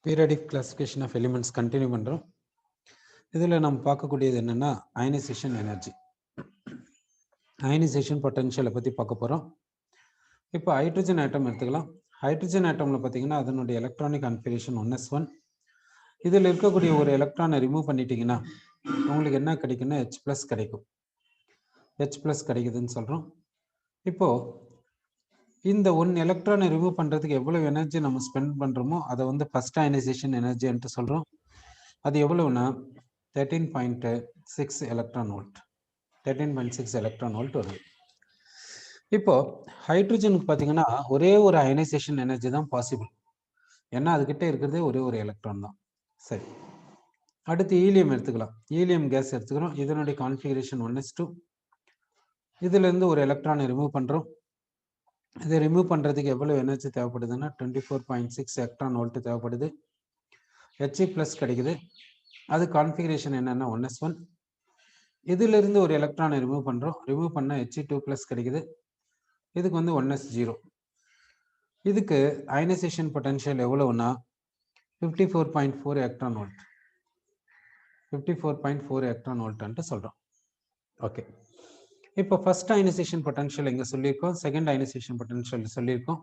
Periodic classification of elements continue பண்ணுறோம். இதில் நம்ம பார்க்கக்கூடியது என்னென்னா அயனைசேஷன் எனர்ஜி, அயனைசேஷன் பொட்டன்ஷியலை பற்றி பார்க்க போகிறோம். இப்போ ஹைட்ரஜன் ஆட்டம் எடுத்துக்கலாம். ஹைட்ரஜன் ஆட்டமில் பார்த்தீங்கன்னா அதனுடைய எலக்ட்ரானிக் கான்ஃபிகரேஷன் 1s1. இதில் இருக்கக்கூடிய ஒரு எலக்ட்ரானை ரிமூவ் பண்ணிட்டீங்கன்னா உங்களுக்கு என்ன கிடைக்குன்னா H+ கிடைக்கும். H+ கிடைக்குதுன்னு சொல்கிறோம். இப்போது இந்த ஒன் எலக்ட்ரானை ரிமூவ் பண்ணுறதுக்கு எவ்வளோ எனர்ஜி நம்ம ஸ்பெண்ட் பண்ணுறோமோ அதை வந்து ஃபர்ஸ்ட் அயனைசேஷன் எனர்ஜின்ட்டு சொல்கிறோம். அது எவ்வளவுனா 13.6 எலக்ட்ரான் வோல்ட், 13.6 எலக்ட்ரான் வோல்ட் வருது. இப்போ ஹைட்ரஜனுக்கு பார்த்தீங்கன்னா ஒரே ஒரு அயனைசேஷன் எனர்ஜி தான் பாசிபிள், ஏன்னா அதுக்கிட்ட இருக்கிறதே ஒரே ஒரு எலக்ட்ரான் தான். சரி, அடுத்து ஹீலியம் எடுத்துக்கலாம். ஹீலியம் கேஸ் எடுத்துக்கிறோம். இதனுடைய கான்ஃபிகரேஷன் 1s2. இதுலேருந்து ஒரு எலக்ட்ரானை ரிமூவ் பண்ணுறோம். இதை ரிமூவ் பண்ணுறதுக்கு எவ்வளோ எனர்ஜி தேவைப்படுதுன்னா 24.6 எலக்ட்ரான் வோல்ட் தேவைப்படுது. He+ கிடைக்குது. அது கான்ஃபிகரேஷன் என்னன்னா 1s1. இதிலிருந்து ஒரு எலக்ட்ரானை ரிமூவ் பண்ணுறோம். ரிமூவ் பண்ணால் He2+ கிடைக்குது. இதுக்கு வந்து 1s0. இதுக்கு அயனைசேஷன் பொட்டன்ஷியல் எவ்வளவுனா 54.4 எலக்ட்ரான் வோல்ட், 54.4 எலக்ட்ரான் வோல்ட்ன்ட்டு சொல்கிறோம். ஓகே, இப்போ ஃபர்ஸ்ட் அயனைசேஷன் பொட்டன்ஷியல் இங்கே சொல்லியிருக்கோம், செகண்ட் அயனைசேஷன் பொட்டன்ஷியல் சொல்லியிருக்கோம்.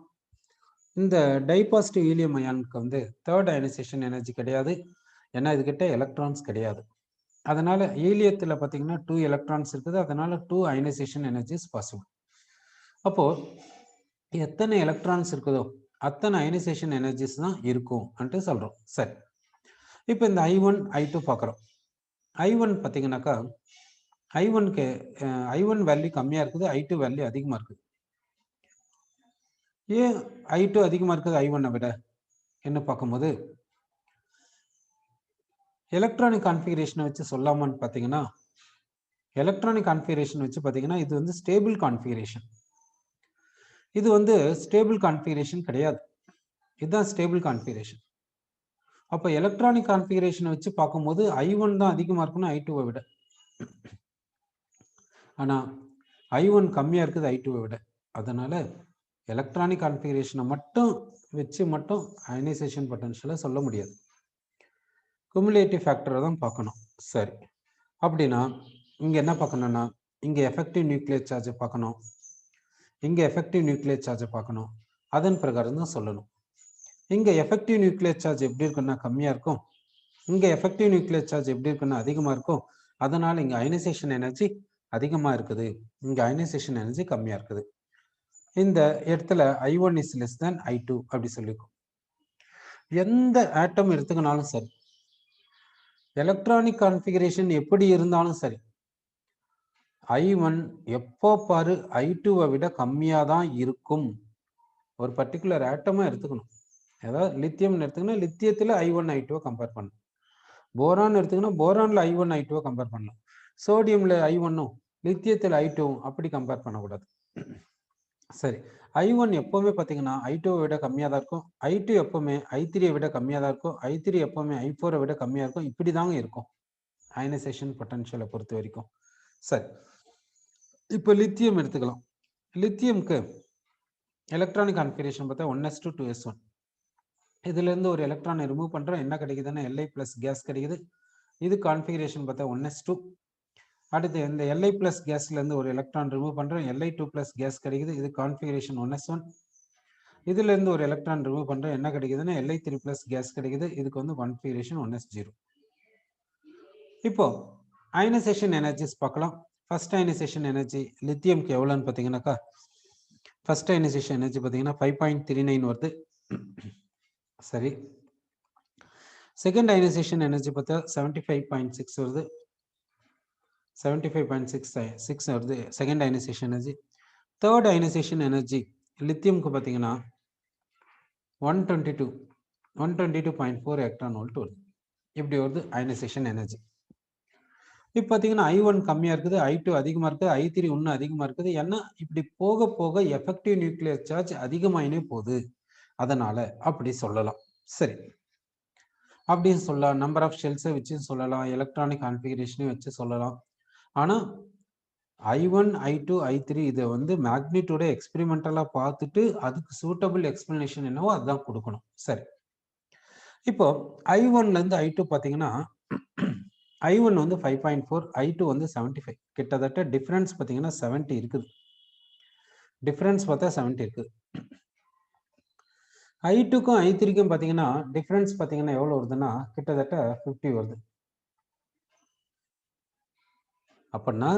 இந்த டைபாசிட்டிவ் ஹீலியம் அயானுக்கு வந்து தேர்ட் அயனைசேஷன் எனர்ஜி கிடையாது, ஏன்னா இதுகிட்ட எலக்ட்ரான்ஸ் கிடையாது. அதனால ஹீலியத்தில் பார்த்தீங்கன்னா 2 எலக்ட்ரான்ஸ் இருக்குது, அதனால 2 அயனைசேஷன் எனர்ஜிஸ் பாசிபிள். அப்போ எத்தனை எலக்ட்ரான்ஸ் இருக்குதோ அத்தனை அயனைசேஷன் எனர்ஜிஸ் தான் இருக்கும் அன்ட்டு சொல்றோம். சரி, இப்போ இந்த I1 I2 பார்க்குறோம். I1 பார்த்தீங்கன்னாக்கா I1 வேல்யூ கம்மியாக இருக்குது, I2 வேல்யூ அதிகமாக இருக்குது. ஏன் I2 அதிகமாக இருக்குது I1 விட என்ன பார்க்கும்போது எலக்ட்ரானிக் கான்ஃபிகரேஷனை வச்சு சொல்லாமான்னு பார்த்தீங்கன்னா, எலக்ட்ரானிக் கான்ஃபிகரேஷன் வச்சு பார்த்தீங்கன்னா இது வந்து ஸ்டேபிள் கான்ஃபிகரேஷன். இது வந்து ஸ்டேபிள் கான்ஃபிகரேஷன் கிடையாது, இதுதான் ஸ்டேபிள் கான்ஃபிகரேஷன். அப்போ எலக்ட்ரானிக் கான்ஃபிகரேஷனை வச்சு பார்க்கும்போது I1 தான் அதிகமாக இருக்கணும் I2வை விட. ஆனால் I1 கம்மியாக இருக்குது I2வை விட. அதனால எலக்ட்ரானிக் கான்ஃபிகரேஷனை மட்டும் வச்சு மட்டும் அயனைசேஷன் பொட்டன்ஷியலை சொல்ல முடியாது, குமுலேட்டிவ் ஃபேக்டரை தான் பார்க்கணும். சரி, அப்படின்னா இங்கே என்ன பார்க்கணும்னா இங்கே எஃபெக்டிவ் நியூக்ளியர் சார்ஜை பார்க்கணும், இங்கே எஃபெக்டிவ் நியூக்ளியர் சார்ஜை பார்க்கணும். அதன் பிரகாரம் தான் சொல்லணும். இங்கே எஃபெக்டிவ் நியூக்ளியர் சார்ஜ் எப்படி இருக்குன்னா கம்மியாக இருக்கும், இங்கே எஃபெக்டிவ் நியூக்ளியர் சார்ஜ் எப்படி இருக்குன்னா அதிகமாக இருக்கும். அதனால் இங்கே அயனைசேஷன் எனர்ஜி அதிகமாக இருக்குது, இங்கே அயனைசேஷன் எனர்ஜி கம்மியாக இருக்குது. இந்த இடத்துல I1 is less than I2 அப்படி சொல்லிக்கும். எந்த ஆட்டம் எடுத்துக்கினாலும் சரி, எலக்ட்ரானிக் கான்ஃபிகரேஷன் எப்படி இருந்தாலும் சரி, I1 எப்போ பாரு I2வை விட கம்மியாக தான் இருக்கும். ஒரு பர்டிகுலர் ஆட்டமாக எடுத்துக்கணும். அதாவது லித்தியம்னு எடுத்துக்கணும், லித்தியத்தில் I1 I2வை கம்பேர் பண்ணணும். போரான் எடுத்துக்கணும், போரானில் I1 I2வை கம்பேர் பண்ணணும். சோடியமில் I1ம் லித்தியத்தில் I2வும் அப்படி கம்பேர் பண்ணக்கூடாது. சரி, I1 எப்போவுமே பார்த்தீங்கன்னா I2வை விட கம்மியாக தான் இருக்கும், I2 எப்போவுமே I3யை விட கம்மியாக தான் இருக்கும், I3 எப்போவுமே I4வை விட கம்மியாக இருக்கும். இப்படி தாங்க இருக்கும் அயனைசேஷன் பொட்டன்ஷியலை பொறுத்த வரைக்கும். சரி, இப்போ லித்தியம் எடுத்துக்கலாம். லித்தியம்க்கு எலக்ட்ரானிக் கான்ஃபிகரேஷன் பார்த்தா 1s2 2s1. இதுலேருந்து ஒரு எலக்ட்ரானை ரிமூவ் பண்ணுறோம், என்ன கிடைக்குதுன்னா Li+ கேஸ் கிடைக்குது. இது கான்ஃபிகரேஷன் பார்த்தா 1s2. அடுத்து இந்த Li+ கேஸ்லேருந்து ஒரு எலக்ட்ரான் ரிமூவ் பண்ணுறோம், Li2+ கேஸ் கிடைக்குது. இது கான்ஃபிகரேஷன் 1s1. இதுலேருந்து ஒரு எலக்ட்ரான் ரிமூவ் பண்ணுறோம், என்ன கிடைக்குதுன்னா Li3+ கேஸ் கிடைக்குது. இதுக்கு வந்து கான்ஃபிகரேஷன் 1s0. இப்போ அயனைசேஷன் எனர்ஜிஸ் பார்க்கலாம். ஃபர்ஸ்ட் அயனைசேஷன் எனர்ஜி லித்தியம்க்கு எவ்வளோன்னு பார்த்தீங்கன்னாக்கா, ஃபர்ஸ்ட் அயனைசேஷன் எனர்ஜி பார்த்தீங்கன்னா 5.39 வருது. சரி, செகண்ட் அயனைசேஷன் எனர்ஜி பார்த்தா 75.6 வருது, 75.66 வருது second ionization energy. Third ionization energy லித்தியம்க்கு பார்த்தீங்கன்னா 122.4 எலக்ட்ரான் வோல்ட் வருது. இப்படி வருது அயனைசேஷன் எனர்ஜி. இப்போ பார்த்தீங்கன்னா I1 கம்மியாக இருக்குது, I2 அதிகமாக இருக்குது, I3 இன்னும் அதிகமாக இருக்குது. ஏன்னா இப்படி போக போக எஃபெக்டிவ் நியூக்ளியர் சார்ஜ் அதிகமாயினே போகுது, அதனால அப்படி சொல்லலாம். சரி, அப்படின்னு சொல்லலாம். நம்பர் ஆஃப் ஷெல்ஸை வச்சு சொல்லலாம், எலக்ட்ரானிக் கான்ஃபிகரேஷனையும் வச்சு சொல்லலாம். ஆனால் I1 I2 I3 இதை வந்து மேக்னிடியூட எக்ஸ்பெரிமெண்டலாக பார்த்துட்டு அதுக்கு சூட்டபிள் எக்ஸ்பிளனேஷன் என்னவோ அதுதான் கொடுக்கணும். சரி, இப்போ I1ல இருந்து I2 பாத்தீங்கன்னா I1 வந்து 5.4, I2 வந்து 75. கிட்டத்தட்ட டிஃபரன்ஸ் பாத்தீங்கன்னா 70 இருக்குது. டிஃபரன்ஸ் பார்த்தா 70 இருக்கு. I2க்கும் I3க்கும் பாத்தீங்கன்னா டிஃபரன்ஸ் பாத்தீங்கன்னா எவ்வளவு வருதுன்னா கிட்டத்தட்ட 50 வருது. அப்படின்னா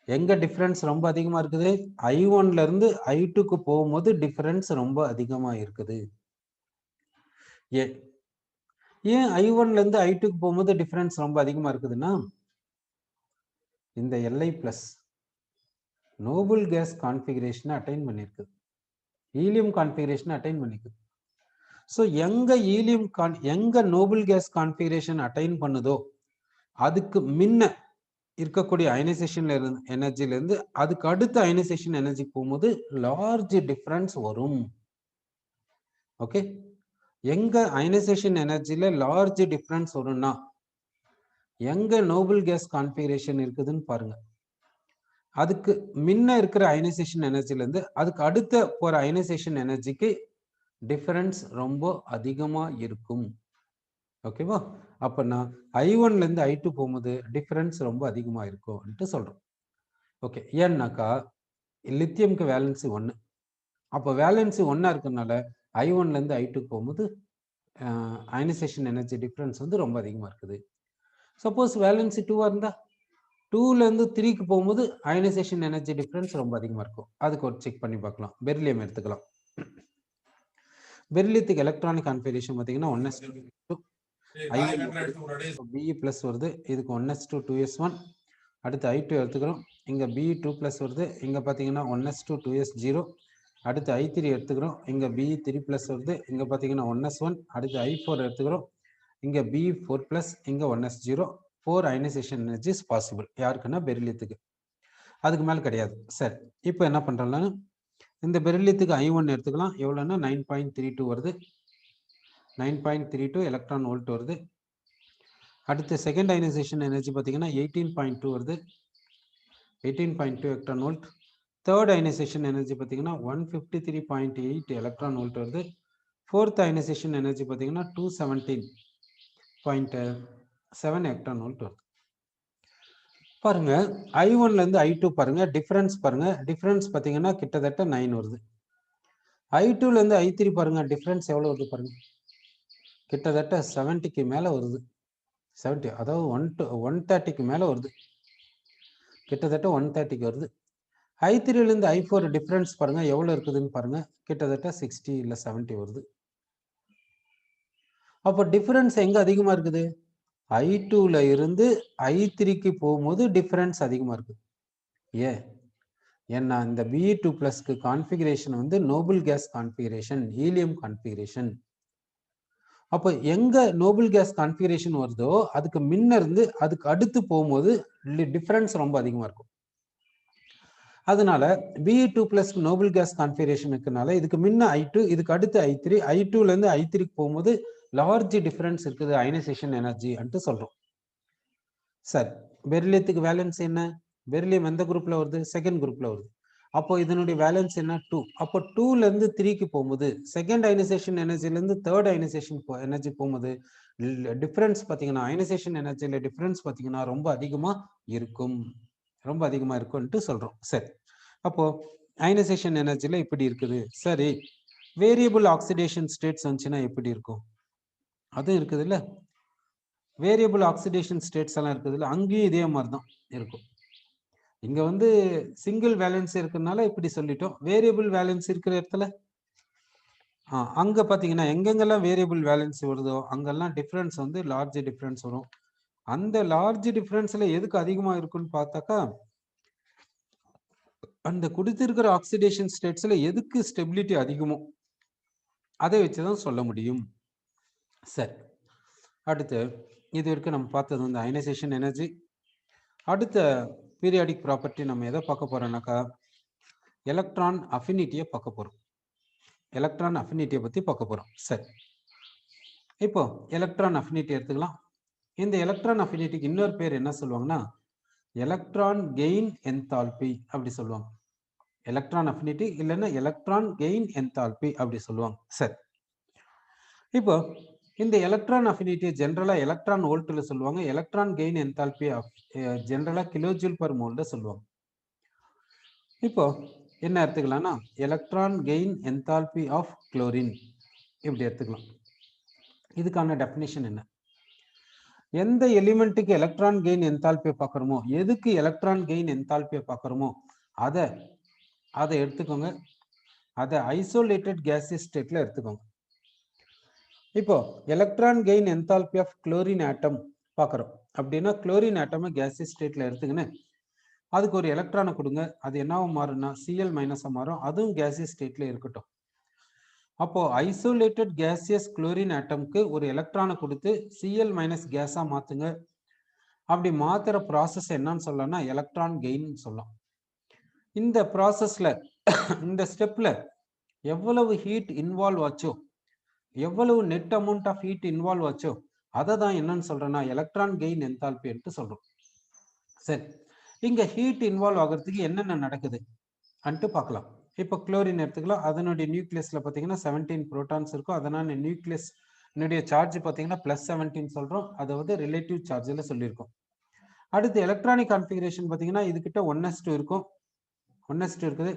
எங்க டிஃபரன்ஸ் ரொம்ப அதிகமா இருக்குது? I1ல இருந்து I2க்கு போகும்போது டிஃபரன்ஸ் ரொம்ப அதிகமா இருக்குது. ஏன் I1ல இருந்து I2க்கு போகும்போது டிஃபரன்ஸ் ரொம்ப அதிகமா இருக்குதுன்னா இந்த Li பிளஸ் நோபல் கேஸ் கான்ஃபிகரேஷனை அட்டைன் பண்ணிருக்கு, ஹீலியம் கான்ஃபிகரேஷன் அட்டைன் பண்ணிருக்கு. ஸோ எங்க நோபல் கேஸ் கான்ஃபிகரேஷன் அட்டைன் பண்ணுதோ அதுக்கு முன்ன இருக்கக்கூடிய அயனைசேஷன் எனர்ஜில இருந்து அதுக்கு அடுத்த அயனைசேஷன் எனர்ஜி போகும்போது லார்ஜ் டிஃபரன்ஸ் வரும். ஓகே, எங்க அயனைசேஷன் எனர்ஜில லார்ஜ் டிஃபரன்ஸ் வரும்னா எங்க நோபல் கேஸ் கான்ஃபிகரேஷன் இருக்குதுன்னு பாருங்க. அதுக்கு முன்ன இருக்கிற அயனைசேஷன் எனர்ஜில இருந்து அதுக்கு அடுத்த போற அயனைசேஷன் எனர்ஜிக்கு டிஃபரன்ஸ் ரொம்ப அதிகமா இருக்கும். ஓகேவா? அப்பனா I1ல இருந்து I2 போகும்போது டிஃபரன்ஸ் ரொம்ப அதிகமா இருக்கும்னு சொல்றோம். ஓகே, ஏன்னாக்கா லித்தியம்க்கு வேலன்சி 1. அப்போ வேலன்சி 1 இருக்கறனால I1ல இருந்து I2 போகும்போது அயனைசேஷன் எனர்ஜி டிஃபரன்ஸ் வந்து ரொம்ப அதிகமா இருக்குது. சப்போஸ் வேலன்சி 2 இருந்தா 2ல இருந்து 3க்கு போகும்போது அயனைசேஷன் எனர்ஜி டிஃபரன்ஸ் ரொம்ப அதிகமா இருக்கும். அதுக்கு ஒரு செக் பண்ணி பார்க்கலாம். பெரிலியம் எடுத்துக்கலாம். பெரிலியத்துக்கு எலக்ட்ரானிக் கான்ஃபிகரேஷன் பார்த்தீங்கன்னா 1s2 Be பிளஸ் வருது, இதுக்கு 1s2 2s1. அடுத்து I2 எடுத்துக்கிறோம், இங்க Be2 பிளஸ் வருது, இங்க பார்த்தீங்கன்னா 1s2 2s0. அடுத்து I3 எடுத்துக்கிறோம், இங்க Be3 பிளஸ் வருது, இங்க பார்த்தீங்கன்னா 1s1. அடுத்து I4 எடுத்துக்கிறோம், இங்க Be4 பிளஸ், இங்க 1s0. 4 ionisation energies possible. யாருக்குன்னா பெரிலியத்துக்கு, அதுக்கு மேல கிடையாது. சரி, இப்போ என்ன பண்றோம்னா இந்த பெரிலியத்துக்கு I1 எடுத்துக்கலாம். எவ்வளவுன்னா 9.32 வருது, 9.32 எலக்ட்ரான் வோல்ட் வருது. அடுத்து செகண்ட் அயனைசேஷன் எனர்ஜி பார்த்தீங்கன்னா 18.2 வருது, 18.2 electron volt. Third ionization energy பார்த்தீங்கன்னா 153.8 எலக்ட்ரான் வோல்ட் வருது. ஃபோர்த் அயனைசேஷன் எனர்ஜி பார்த்தீங்கன்னா 217.7 எலக்ட்ரான் வோல்ட் வருது. பாருங்க, I1ல இருந்து I2 பாருங்க, டிஃபரன்ஸ் பாருங்க. டிஃபரன்ஸ் பார்த்தீங்கன்னா கிட்டத்தட்ட 9 வருது. I2ல இருந்து I3 பாருங்க, டிஃபரன்ஸ் எவ்வளவு வருது பாருங்க, கிட்டத்தட்ட 70க்கு மேல வருது. 70, அதாவது 130க்கு மேல வருது, கிட்டத்தட்ட 130க்கு வருது. I3ல இருந்து I4 டிஃபரன்ஸ் பாருங்க எவ்வளவு இருக்குதுன்னு பாருங்க, கிட்டத்தட்ட 60 இல்ல 70 வருது. அப்போ டிஃபரன்ஸ் எங்க அதிகமா இருக்குது? I2ல இருந்து I3க்கு போகும்போது டிஃபரன்ஸ் அதிகமா இருக்கு. ஏன்னா இந்த Be2 பிளஸ்க்கு கான்ஃபிகரேஷன் வந்து Nobel gas configuration, helium configuration. அப்போ எங்க நோபல் கேஸ் கான்ஃபிகரேஷன் வருதோ அதுக்கு முன்ன இருந்து அதுக்கு அடுத்து போகும்போது டிஃபரன்ஸ் ரொம்ப அதிகமா இருக்கும். அதனால Be2 plus noble gas configuration இருக்கனால இதுக்கு முன்ன I2, இதுக்கு அடுத்து I3, I2ல இருந்து I3க்கு போகும்போது லார்ஜ் டிஃபரன்ஸ் இருக்குது அயனைசேஷன் எனர்ஜி என்று சொல்றோம். சரி, பெரிலியத்துக்கு வேலன்ஸ் என்ன? பெரிலியம் எந்த குரூப்ல வருது? செகண்ட் குரூப்ல வருது. அப்போ இதனுடைய வேலன்ஸ் என்ன? 2. அப்போ 2ல இருந்து 3க்கு போகும்போது செகண்ட் அயனைசேஷன் எனர்ஜில இருந்து தேர்ட் அயனைசேஷன் எனர்ஜி போகும்போது டிஃபரன்ஸ் பார்த்தீங்கன்னா அயனைசேஷன் எனர்ஜில டிஃபரன்ஸ் பார்த்தீங்கன்னா ரொம்ப அதிகமா இருக்கும், ரொம்ப அதிகமா இருக்கும்னு சொல்றோம். சரி, அப்போ அயனைசேஷன் எனர்ஜில இப்படி இருக்குது. சரி, வேரியபிள் ஆக்சிடேஷன் ஸ்டேட்ஸ் வந்துச்சுன்னா எப்படி இருக்கும்? அதுவும் இருக்குது இல்ல, வேரியபிள் ஆக்சிடேஷன் ஸ்டேட்ஸ் எல்லாம் இருக்குது இல்ல, அங்கேயும் இதே மாதிரி தான் இருக்கும். இங்க வந்து சிங்கிள் வேலன்ஸ் இருக்கிறதுனால இப்படி சொல்லிட்டோம். வேரியபிள் வேலன்ஸ் இருக்கிற இடத்துல அங்க பாத்தீங்கன்னா எங்கெங்கெல்லாம் வேரியபிள் வேலன்ஸ் வருதோ அங்கெல்லாம் டிஃபரன்ஸ் வந்து லார்ஜ் டிஃபரன்ஸ் வரும். அந்த லார்ஜ் டிஃபரன்ஸ்ல எதுக்கு அதிகமா இருக்குன்னு பார்த்தாக்கா அந்த கொடுத்திருக்கிற ஆக்சிடேஷன் ஸ்டேட்ஸ்ல எதுக்கு ஸ்டெபிலிட்டி அதிகமோ அதை வச்சுதான் சொல்ல முடியும். சரி, அடுத்து இது வரைக்கும் நம்ம பார்த்தது வந்து அயனைசேஷன் எனர்ஜி. அடுத்த பீரியாடிக் ப்ராப்பர்ட்டி நம்ம எதை பார்க்க போறோம்னாக்கா எலக்ட்ரான் அஃபினிட்டியை பார்க்க போறோம். எலக்ட்ரான் அஃபினிட்டியை பத்தி பார்க்க போறோம். சரி, இப்போ எலக்ட்ரான் அஃபினிட்டி எடுத்துக்கலாம். இந்த எலக்ட்ரான் அஃபினிட்டிக்கு இன்னொரு பேர் என்ன சொல்லுவாங்கன்னா எலக்ட்ரான் கெயின் என்தால்பி அப்படி சொல்லுவாங்க. எலக்ட்ரான் அஃபினிட்டி இல்லைன்னா எலக்ட்ரான் கெயின் என்தால்பி அப்படி சொல்லுவாங்க. சரி, இப்போ இந்த எலக்ட்ரான் அஃபினிட்டி ஜென்ரலா எலக்ட்ரான் வோல்ட்ல சொல்லுவாங்க. எலக்ட்ரான் கெயின் என்தால்பி ஜென்ரலா கிலோஜூல் பர் மோல்ல சொல்லுவாங்க. இப்போ என்ன எடுத்துக்கலாம்னா electron gain enthalpy of chlorine இப்படி எடுத்துக்கலாம். இதுக்கான டெஃபினிஷன் என்ன? எந்த எலிமெண்ட்டுக்கு எலக்ட்ரான் கெயின் என்தால்பியை பார்க்குறோமோ, எதுக்கு எலக்ட்ரான் கெயின் என்தால்பியை பார்க்குறோமோ அதை எடுத்துக்கோங்க. அதை ஐசோலேட்டட் கேசியஸ் ஸ்டேட்ல எடுத்துக்கோங்க. இப்போ electron gain enthalpy of chlorine atom பார்க்குறோம் அப்படின்னா, குளோரின் ஆட்டமை கேசியஸ் ஸ்டேட்ல எடுத்துக்கின்னு அதுக்கு ஒரு எலக்ட்ரானை கொடுங்க. அது என்னவா மாறும்னா Cl மைனஸா மாறும். அதுவும் கேசியஸ் ஸ்டேட்ல இருக்கட்டும். அப்போ ஐசோலேட்டட் கேசியஸ் குளோரின் ஆட்டம்க்கு ஒரு எலக்ட்ரானை கொடுத்து Cl மைனஸ் கேஸா மாத்துங்க. அப்படி மாத்துற ப்ராசஸ் என்னன்னு சொல்லலாம்னா எலக்ட்ரான் கெயின் சொல்லலாம். இந்த ப்ராசஸ்ல இந்த ஸ்டெப்ல எவ்வளவு ஹீட் இன்வால்வ் ஆச்சோ, எவ்வளவு net amount of heat involve ஆச்சோ அதை தான் என்னன்னு சொல்றேன்னா எலக்ட்ரான் கெயின் என்தால்பி என்று சொல்றோம். சரி, இங்க ஹீட் இன்வால்வ் ஆகிறதுக்கு என்னென்ன நடக்குது அன்ட்டு பார்க்கலாம். இப்போ குளோரின் எடுத்துக்கலாம். அதனுடைய நியூக்ளியஸ்ல பார்த்தீங்கன்னா 17 புரோட்டான்ஸ் இருக்கும். அதனால நியூக்ளியஸ் சார்ஜ் பார்த்தீங்கன்னா +17 சொல்றோம். அதாவது ரிலேட்டிவ் சார்ஜில் சொல்லியிருக்கோம். அடுத்து எலக்ட்ரானிக் கான்ஃபிகரேஷன் பார்த்தீங்கன்னா இதுகிட்ட 1s2 இருக்கும். 1s2 இருக்குது.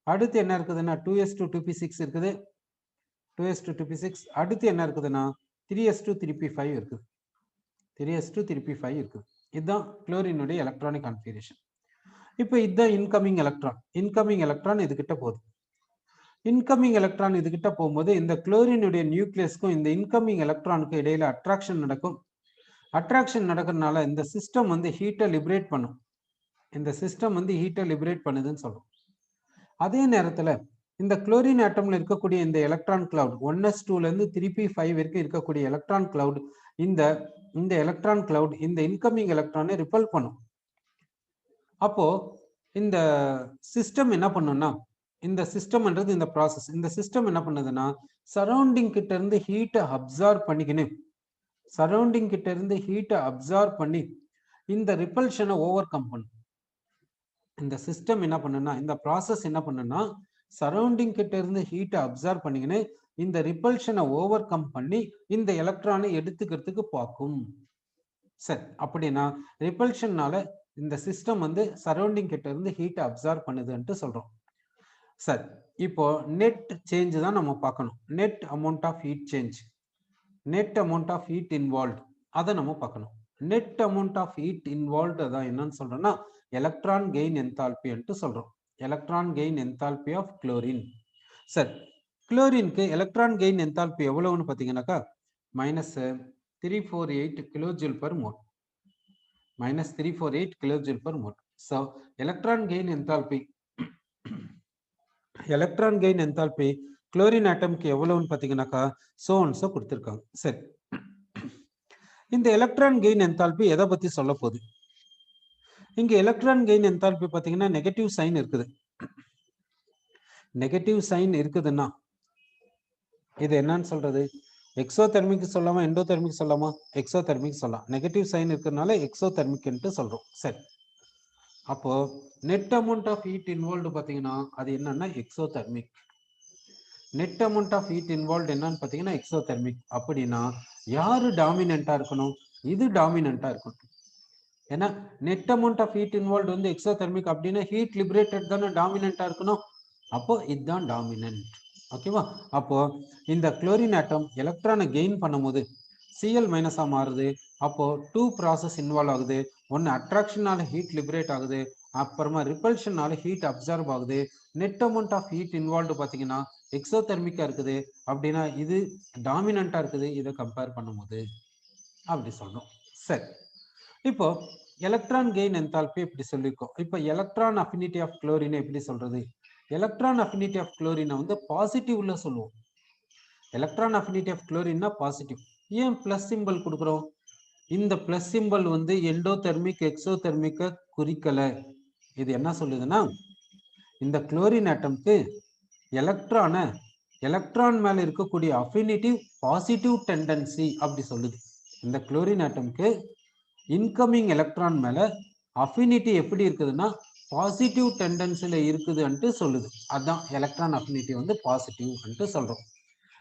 அடுத்து என்ன இருக்குதுன்னா 2s2 2p6 இருக்குது. 2s2 2p6. அடுத்து என்ன இருக்குதுன்னா 3s2 3p5 இருக்குது. 3s2 3p5 இருக்குது. இதுதான் குளோரினுடைய எலக்ட்ரானிக் கான்ஃபிகரேஷன். இப்போ இதுதான் இன்கமிங் எலக்ட்ரான். இன்கமிங் எலக்ட்ரான் இதுகிட்ட போகுது. இன்கமிங் எலக்ட்ரான் இதுகிட்ட போகும்போது இந்த குளோரினுடைய நியூக்ளியஸ்க்கும் இந்த இன்கமிங் எலக்ட்ரானுக்கும் இடையில அட்ராக்ஷன் நடக்கும். அட்ராக்ஷன் நடக்கிறதுனால இந்த சிஸ்டம் வந்து ஹீட்டை லிபரேட் பண்ணும். இந்த சிஸ்டம் வந்து ஹீட்டை லிபரேட் பண்ணுதுன்னு சொல்றோம். அதே நேரத்தில் இந்த குளோரின் ஆட்டம்ல இருக்கக்கூடிய இந்த எலக்ட்ரான் கிளவுட் 1s2ல இருந்து 3p5 வரைக்கும் இருக்கக்கூடிய எலக்ட்ரான் கிளவுட் இந்த எலக்ட்ரான் கிளவுட் இந்த இன்கமிங் எலக்ட்ரானை ரிப்பல் பண்ணும். அப்போ இந்த சிஸ்டம் என்ன பண்ணும்னா இந்த சிஸ்டம்ன்றது இந்த ப்ராசஸ், இந்த சிஸ்டம் என்ன பண்ணுதுன்னா சரௌண்டிங் கிட்ட இருந்து ஹீட்டை அப்சார்ப் பண்ணிக்கணும். சரௌண்டிங் கிட்ட இருந்து ஹீட்டை அப்சார்ப் பண்ணி இந்த ரிப்பல்ஷனை ஓவர் கம் பண்ணும். இந்த சிஸ்டம் என்ன பண்ணுன்னா இந்த ப்ராசஸ் என்ன பண்ணுன்னா சரௌண்டிங் கிட்ட இருந்து ஹீட்டை அப்சார்ப் பண்ணிக்கின்னு இந்த ரிப்பல்ஷனை ஓவர் கம் பண்ணி இந்த எலக்ட்ரானை எடுத்துக்கிறதுக்கு பார்க்கும். சரி, அப்படின்னா ரிப்பல்ஷன்னால இந்த சிஸ்டம் வந்து சரௌண்டிங் கிட்ட இருந்து ஹீட்டை அப்சார்ப் பண்ணுதுன்ட்டு சொல்றோம். சரி, இப்போ நெட் சேஞ்ச் தான் நம்ம பார்க்கணும். Net amount of heat change, net amount of heat involved அதை நம்ம பார்க்கணும். Net amount of heat involved அதான் என்னன்னு சொல்றோம்னா எலக்ட்ரான் கெயின் என்தால்பின்ட்டு சொல்றோம். Electron gain enthalpy of chlorine. சரி, குளோரினுக்கு எலக்ட்ரான் கெயின் என்தால்பி எவ்வளவுன்னு பார்த்தீங்கன்னாக்கா -348 kilojoule per mole. -348 kilojoule per mole. So electron gain enthalpy chlorine ஆட்டம்க்கு எவ்வளவுன்னு பார்த்தீங்கன்னாக்கா சோ கொடுத்துருக்காங்க. சரி, இந்த எலக்ட்ரான் கெயின் என்தால்பி எதை பத்தி சொல்ல போகுது? இங்க எலக்ட்ரான் கெயின் என்தால்பி பார்த்தீங்கன்னா நெகட்டிவ் சைன் இருக்குது. நெகட்டிவ் சைன் இருக்குதுன்னா இது என்னன்னு சொல்றது? எக்ஸோதெர்மிக் சொல்லாமா எண்டோதெர்மிக் சொல்லாமா? எக்ஸோதெர்மிக் சொல்லலாம். நெகட்டிவ் சைன் இருக்கிறதுனால எக்ஸோதெர்மிக் சொல்றோம். சரி, அப்போ net amount of heat involved பார்த்தீங்கன்னா அது என்னன்னா exothermic. Net amount of heat involved என்னன்னு பார்த்தீங்கன்னா எக்ஸோதெர்மிக். அப்படின்னா யாரு டாமினண்டா இருக்கணும்? இது டாமினண்டா இருக்கணும். ஏன்னா net amount of heat involved வந்து எக்ஸோதெர்மிக் அப்படின்னா ஹீட் லிபரேட்டட் தானே டாமினண்டா இருக்கணும். அப்போ இதுதான் டாமினன்ட். ஓகேவா? அப்போ இந்த குளோரின் ஆட்டம் எலக்ட்ரானை கெயின் பண்ணும்போது Cl மைனஸா மாறுது. அப்போ 2 ப்ராசஸ் இன்வால்வ் ஆகுது. ஒன்று அட்ராக்ஷனால ஹீட் லிபரேட் ஆகுது, அப்புறமா ரிப்பல்ஷனால ஹீட் அப்சர்வ் ஆகுது. Net amount of heat involved பார்த்தீங்கன்னா எக்ஸோதெர்மிக்கா இருக்குது. அப்படின்னா இது டாமினண்டா இருக்குது இதை கம்பேர் பண்ணும்போது அப்படி சொல்றோம். சரி, இப்போ எலக்ட்ரான் கெயின் என்தால்பி இப்படி சொல்லியிருக்கோம். இப்போ எலக்ட்ரான் அஃபினிட்டி ஆஃப் குளோரின் எப்படி சொல்றது? எலக்ட்ரான் அஃபினிட்டி ஆஃப் குளோரினை வந்து பாசிட்டிவ்ல சொல்லுவோம். எலக்ட்ரான் அஃபினிட்டி ஆஃப் குளோரின்னா பாசிட்டிவ். ஏன் பிளஸ் சிம்பிள் கொடுக்குறோம்? இந்த பிளஸ் சிம்பிள் வந்து எண்டோதெர்மிக் எக்ஸோதெர்மிக்கை குறிக்கல. இது என்ன சொல்லுதுன்னா இந்த குளோரின் ஆட்டம்க்கு எலக்ட்ரான் மேல இருக்கக்கூடிய அஃபினிட்டி பாசிட்டிவ் டெண்டன்சி அப்படி சொல்லுது. இந்த குளோரின் ஆட்டம்க்கு இன்கமிங் எலக்ட்ரான் மேல அஃபினிட்டி எப்படி இருக்குதுன்னா பாசிட்டிவ் டெண்டன்சில இருக்குதுன்ட்டு சொல்லுது. அதுதான் எலக்ட்ரான் அஃபினிட்டி வந்து பாசிட்டிவ் சொல்றோம்.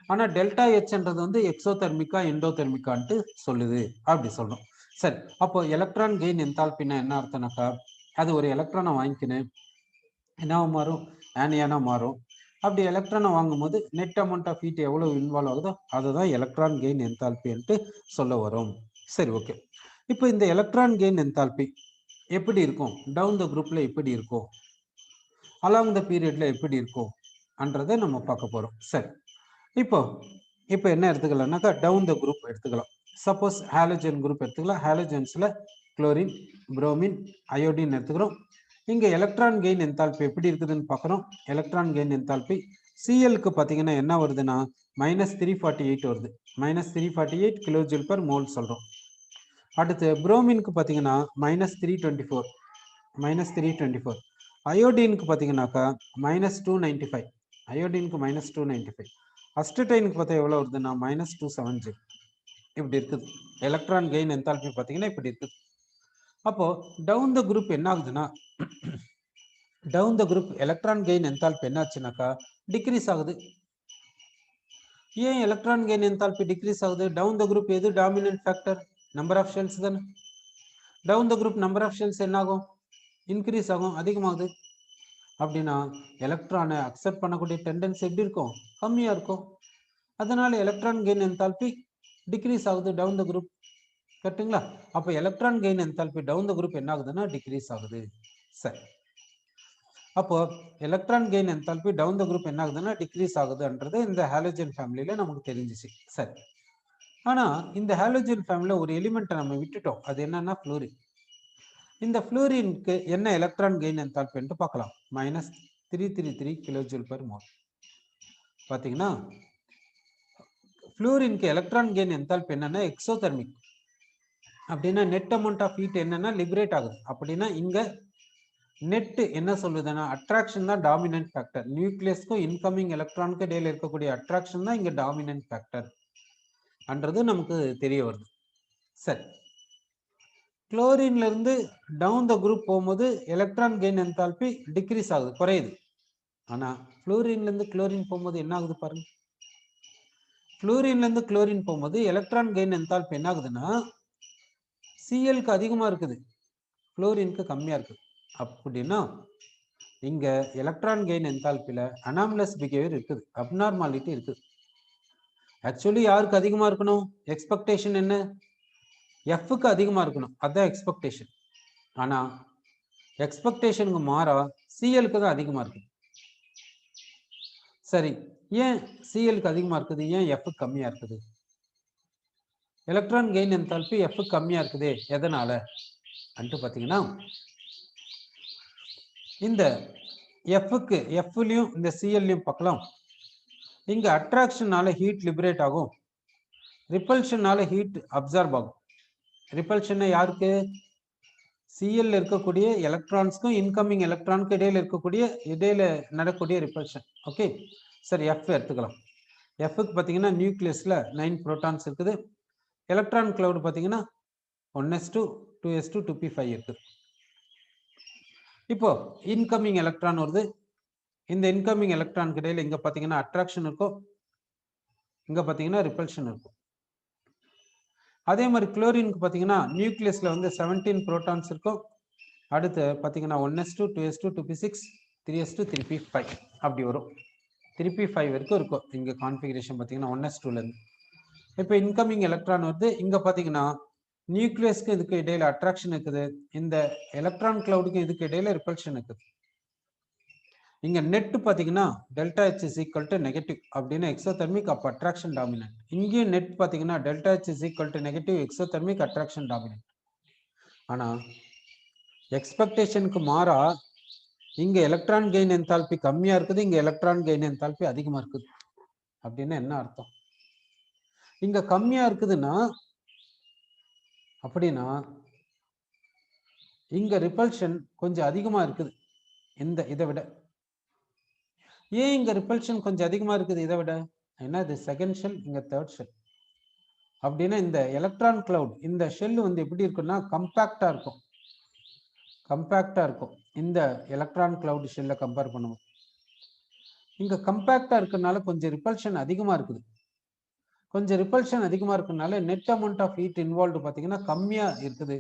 ஆனா டெல்டா ஹெச்ன்றது வந்து எக்ஸோதெர்மிக்கா எண்டோதெர்மிக்கான்ட்டு சொல்லுது அப்படி சொல்றோம். சரி, அப்போ எலக்ட்ரான் கெயின் என்தால்பின்னா என்ன அர்த்தம்னாக்கா, அது ஒரு எலக்ட்ரானை வாங்கிக்கின்னு என்னவா மாறும், ஆனியானா மாறும். அப்படி எலக்ட்ரானை வாங்கும்போது நெட் அமௌண்ட் ஆஃப் ஹீட் எவ்வளவு இன்வால்வ் ஆகுதோ அதுதான் எலக்ட்ரான் கெயின் என்தால்பின்ட்டு சொல்ல வரும். சரி, ஓகே. இப்போ இந்த எலக்ட்ரான் கெயின் என்தால்பி எப்படி இருக்கும், டவுன் த குரூப்ல எப்படி இருக்கும், அலாங் த பீரியட்ல எப்படி இருக்கும் என்றதை நம்ம பார்க்க போறோம். சரி, இப்போ இப்போ என்ன எடுத்துக்கலாம்னாக்கா டவுன் த குரூப் எடுத்துக்கலாம். சப்போஸ் ஹாலஜன் குரூப் எடுத்துக்கலாம். ஹாலஜன்ஸ்ல குளோரின், புரோமின், அயோடின் எடுத்துக்கிறோம். இங்க எலக்ட்ரான் கெயின் என்தால்பி எப்படி இருக்குதுன்னு பார்க்குறோம். எலக்ட்ரான் கெயின் என்தால்பி சிஎல்க்கு பார்த்தீங்கன்னா என்ன வருதுன்னா -348 வருது. -348 கிலோஜூல் பெர் மோல் சொல்றோம். அடுத்து புரோமினுக்கு பார்த்தீங்கன்னா -324. அயோடினுக்கு பார்த்தீங்கன்னாக்கா -295. அயோடினுக்கு -295. அஸ்டடைனுக்கு பார்த்தா எவ்வளோ வருதுன்னா -270. இப்படி இருக்குது. எலக்ட்ரான் கெயின் என்தால்பி பார்த்தீங்கன்னா இப்படி இருக்குது. அப்போ டவுன் த குரூப் என்ன ஆகுதுன்னா, down the group electron gain enthalpy என்ன ஆச்சுனாக்கா டிக்ரீஸ் ஆகுது. ஏன் எலக்ட்ரான் கெயின் என்தால்பி டிக்ரீஸ் ஆகுது? டவுன் த குரூப் எது dominant factor? Number of shells தானே. Down the group number of shells என்ன ஆகும்? இன்க்ரீஸ் ஆகும், அதிகமாகுது. அப்படின்னா எலக்ட்ரானை அக்செப்ட் பண்ணக்கூடிய டெண்டன்சி எப்படி இருக்கும்? கம்மியா இருக்கும். அதனால எலக்ட்ரான் கெயின் என்தால்பி டிக்ரீஸ் ஆகுது டவுன் த குரூப். கரெக்டுங்களா? அப்போ electron gain enthalpy down the group என்ன ஆகுதுன்னா டிக்ரீஸ் ஆகுது. சரி, அப்போ electron gain enthalpy down the group என்ன ஆகுதுன்னா டிக்ரீஸ் ஆகுதுன்றது இந்த ஹாலஜன் ஃபேமிலியில நமக்கு தெரிஞ்சிச்சு. சரி, ஆனா இந்த ஹாலஜன் ஃபேமிலியில ஒரு எலிமெண்ட்டை நம்ம விட்டுட்டோம். அது என்னன்னா ஃப்ளூரின். இந்த ஃப்ளூரினுக்கு என்ன எலக்ட்ரான் கெயின் என்தால்பின்ட்டு பார்க்கலாம். -333 கிலோஜூல் பெர் மோல். பார்த்தீங்கன்னா ஃப்ளூரினுக்கு எலக்ட்ரான் கெயின் என்தால்பி என்னன்னா எக்ஸோதெர்மிக். அப்படின்னா நெட் அமௌண்ட் ஆஃப் ஹீட் என்னன்னா லிபரேட் ஆகுது. அப்படின்னா இங்க நெட் என்ன சொல்லுதுன்னா அட்ராக்ஷன் தான் டாமினன்ட் ஃபேக்டர். நியூக்ளியஸ்க்கும் இன்கமிங் எலக்ட்ரானுக்கு இடையில இருக்கக்கூடிய அட்ராக்ஷன் தான் இங்க டாமினன்ட் ஃபேக்டர் என்றது நமக்கு தெரிய வருது. சரி, குளோரின்ல இருந்து டவுன் த குரூப் போகும்போது எலக்ட்ரான் கெயின் என்தால்பி டிக்ரீஸ் ஆகுது, குறையுது. ஆனா ஃப்ளூரின்ல இருந்து குளோரின் போகும்போது என்ன ஆகுது பாருங்க. ஃப்ளூரின்ல இருந்து குளோரின் போகும்போது எலக்ட்ரான் கெயின் என்தால்பி என்ன ஆகுதுன்னா சிஎல்க்கு அதிகமா இருக்குது, ஃப்ளூரினுக்கு கம்மியா இருக்குது. அப்படின்னா இங்க எலக்ட்ரான் கெயின் என்தால்பில அனாமலஸ் பிஹேவியர் இருக்குது, அப்நார்மாலிட்டி இருக்குது. ஆக்சுவலி யாருக்கு அதிகமா இருக்கணும்? எக்ஸ்பெக்டேஷன் என்ன? எஃப்க்கு அதிகமா இருக்கணும், அதான் எக்ஸ்பெக்டேஷன். ஆனா எக்ஸ்பெக்டேஷனுக்கு மாறா சிஎல்க்கு தான் அதிகமா இருக்கு. சரி, ஏன் சிஎல்க்கு அதிகமா இருக்குது, ஏன் எஃப் கம்மியா இருக்குது? எலக்ட்ரான் கெயின் என்தால்பி எஃப் கம்மியா இருக்குது, எதனால அன்ட்டு பார்த்தீங்கன்னா இந்த எஃப்க்கு எஃப்லயும் இந்த சிஎல்லையும் பார்க்கலாம். இங்க அட்ராக்ஷனால ஹீட் லிபரேட் ஆகும், ரிப்பல்ஷனால ஹீட் அப்சார்ப் ஆகும். ரிப்பல்ஷன் யாருக்கு? சிஎல் இருக்கக்கூடிய எலக்ட்ரான்ஸ்க்கும் இன்கமிங் எலக்ட்ரானுக்கு இடையில நடக்கக்கூடிய ரிப்பல்ஷன். ஓகே, சரி, எஃப் எடுத்துக்கலாம். எஃப்க்கு பார்த்தீங்கன்னா நியூக்ளியஸ்ல 9 புரோட்டான்ஸ் இருக்குது. எலக்ட்ரான் கிளவுட் பார்த்தீங்கன்னா 1s2 2s2 2p5 இருக்குது. இப்போ இன்கமிங் எலக்ட்ரான் வருது. இந்த இன்கமிங் எலக்ட்ரானுக்கு இடையில இங்க பார்த்தீங்கன்னா அட்ராக்ஷன் இருக்கும், இங்க பார்த்தீங்கன்னா ரிப்பல்ஷன் இருக்கும். அதே மாதிரி குளோரினுக்கு பார்த்தீங்கன்னா நியூக்ளியஸ்ல வந்து 17 புரோட்டான்ஸ் இருக்கும். அடுத்து பார்த்தீங்கன்னா 1s2 2s2 2p6 3s2 3p5 அப்படி வரும். 3p5 வரைக்கும் இருக்கும் இங்க கான்ஃபிகரேஷன் பார்த்தீங்கன்னா 1s2ல இருந்து. இப்போ இன்கமிங் எலக்ட்ரான் வந்து இங்க பார்த்தீங்கன்னா நியூக்ளியஸ்க்கு இதுக்கு இடையில அட்ராக்ஷன் இருக்குது, இந்த எலக்ட்ரான் கிளவுடுக்கு இதுக்கு இடையில ரிப்பல்ஷன் இருக்குது. இங்க நெட் பார்த்தீங்கன்னா delta H is equal to negative அப்படின்னு எக்ஸோதெர்மிக், அப்போ அட்ராக்ஷன் டாமினன்ட். இங்கேயும் நெட் பார்த்தீங்கன்னா delta H is equal to negative exothermic, attraction dominant. ஆனா எக்ஸ்பெக்டேஷனுக்கு மாறா இங்க எலக்ட்ரான் கெயின் என்தால்பி கம்மியா இருக்குது, இங்க எலக்ட்ரான் கெயின் என்தால்பி அதிகமா இருக்குது. அப்படின்னு என்ன அர்த்தம்? இங்க கம்மியா இருக்குதுன்னா அப்படின்னா இங்க ரிப்பல்ஷன் கொஞ்சம் அதிகமா இருக்குது இதை விட. ஏன் இங்க ரிப்பல்ஷன் கொஞ்சம் அதிகமா இருக்குது இதை விட? ஏன்னா இது செகண்ட் ஷெல், இங்க தேர்ட் ஷெல். அப்படின்னா இந்த எலக்ட்ரான் கிளவுட் இந்த ஷெல் வந்து எப்படி இருக்குன்னா கம்பாக்டா இருக்கும், இந்த எலக்ட்ரான் கிளவுட் ஷெல்ல கம்பேர் பண்ணுவோம். இங்க கம்பாக்டா இருக்கிறதுனால கொஞ்சம் ரிப்பல்ஷன் அதிகமா இருக்குது. கொஞ்சம் ரிப்பல்ஷன் அதிகமாக இருக்குனால net amount of heat involved பார்த்தீங்கன்னா கம்மியாக இருக்குது.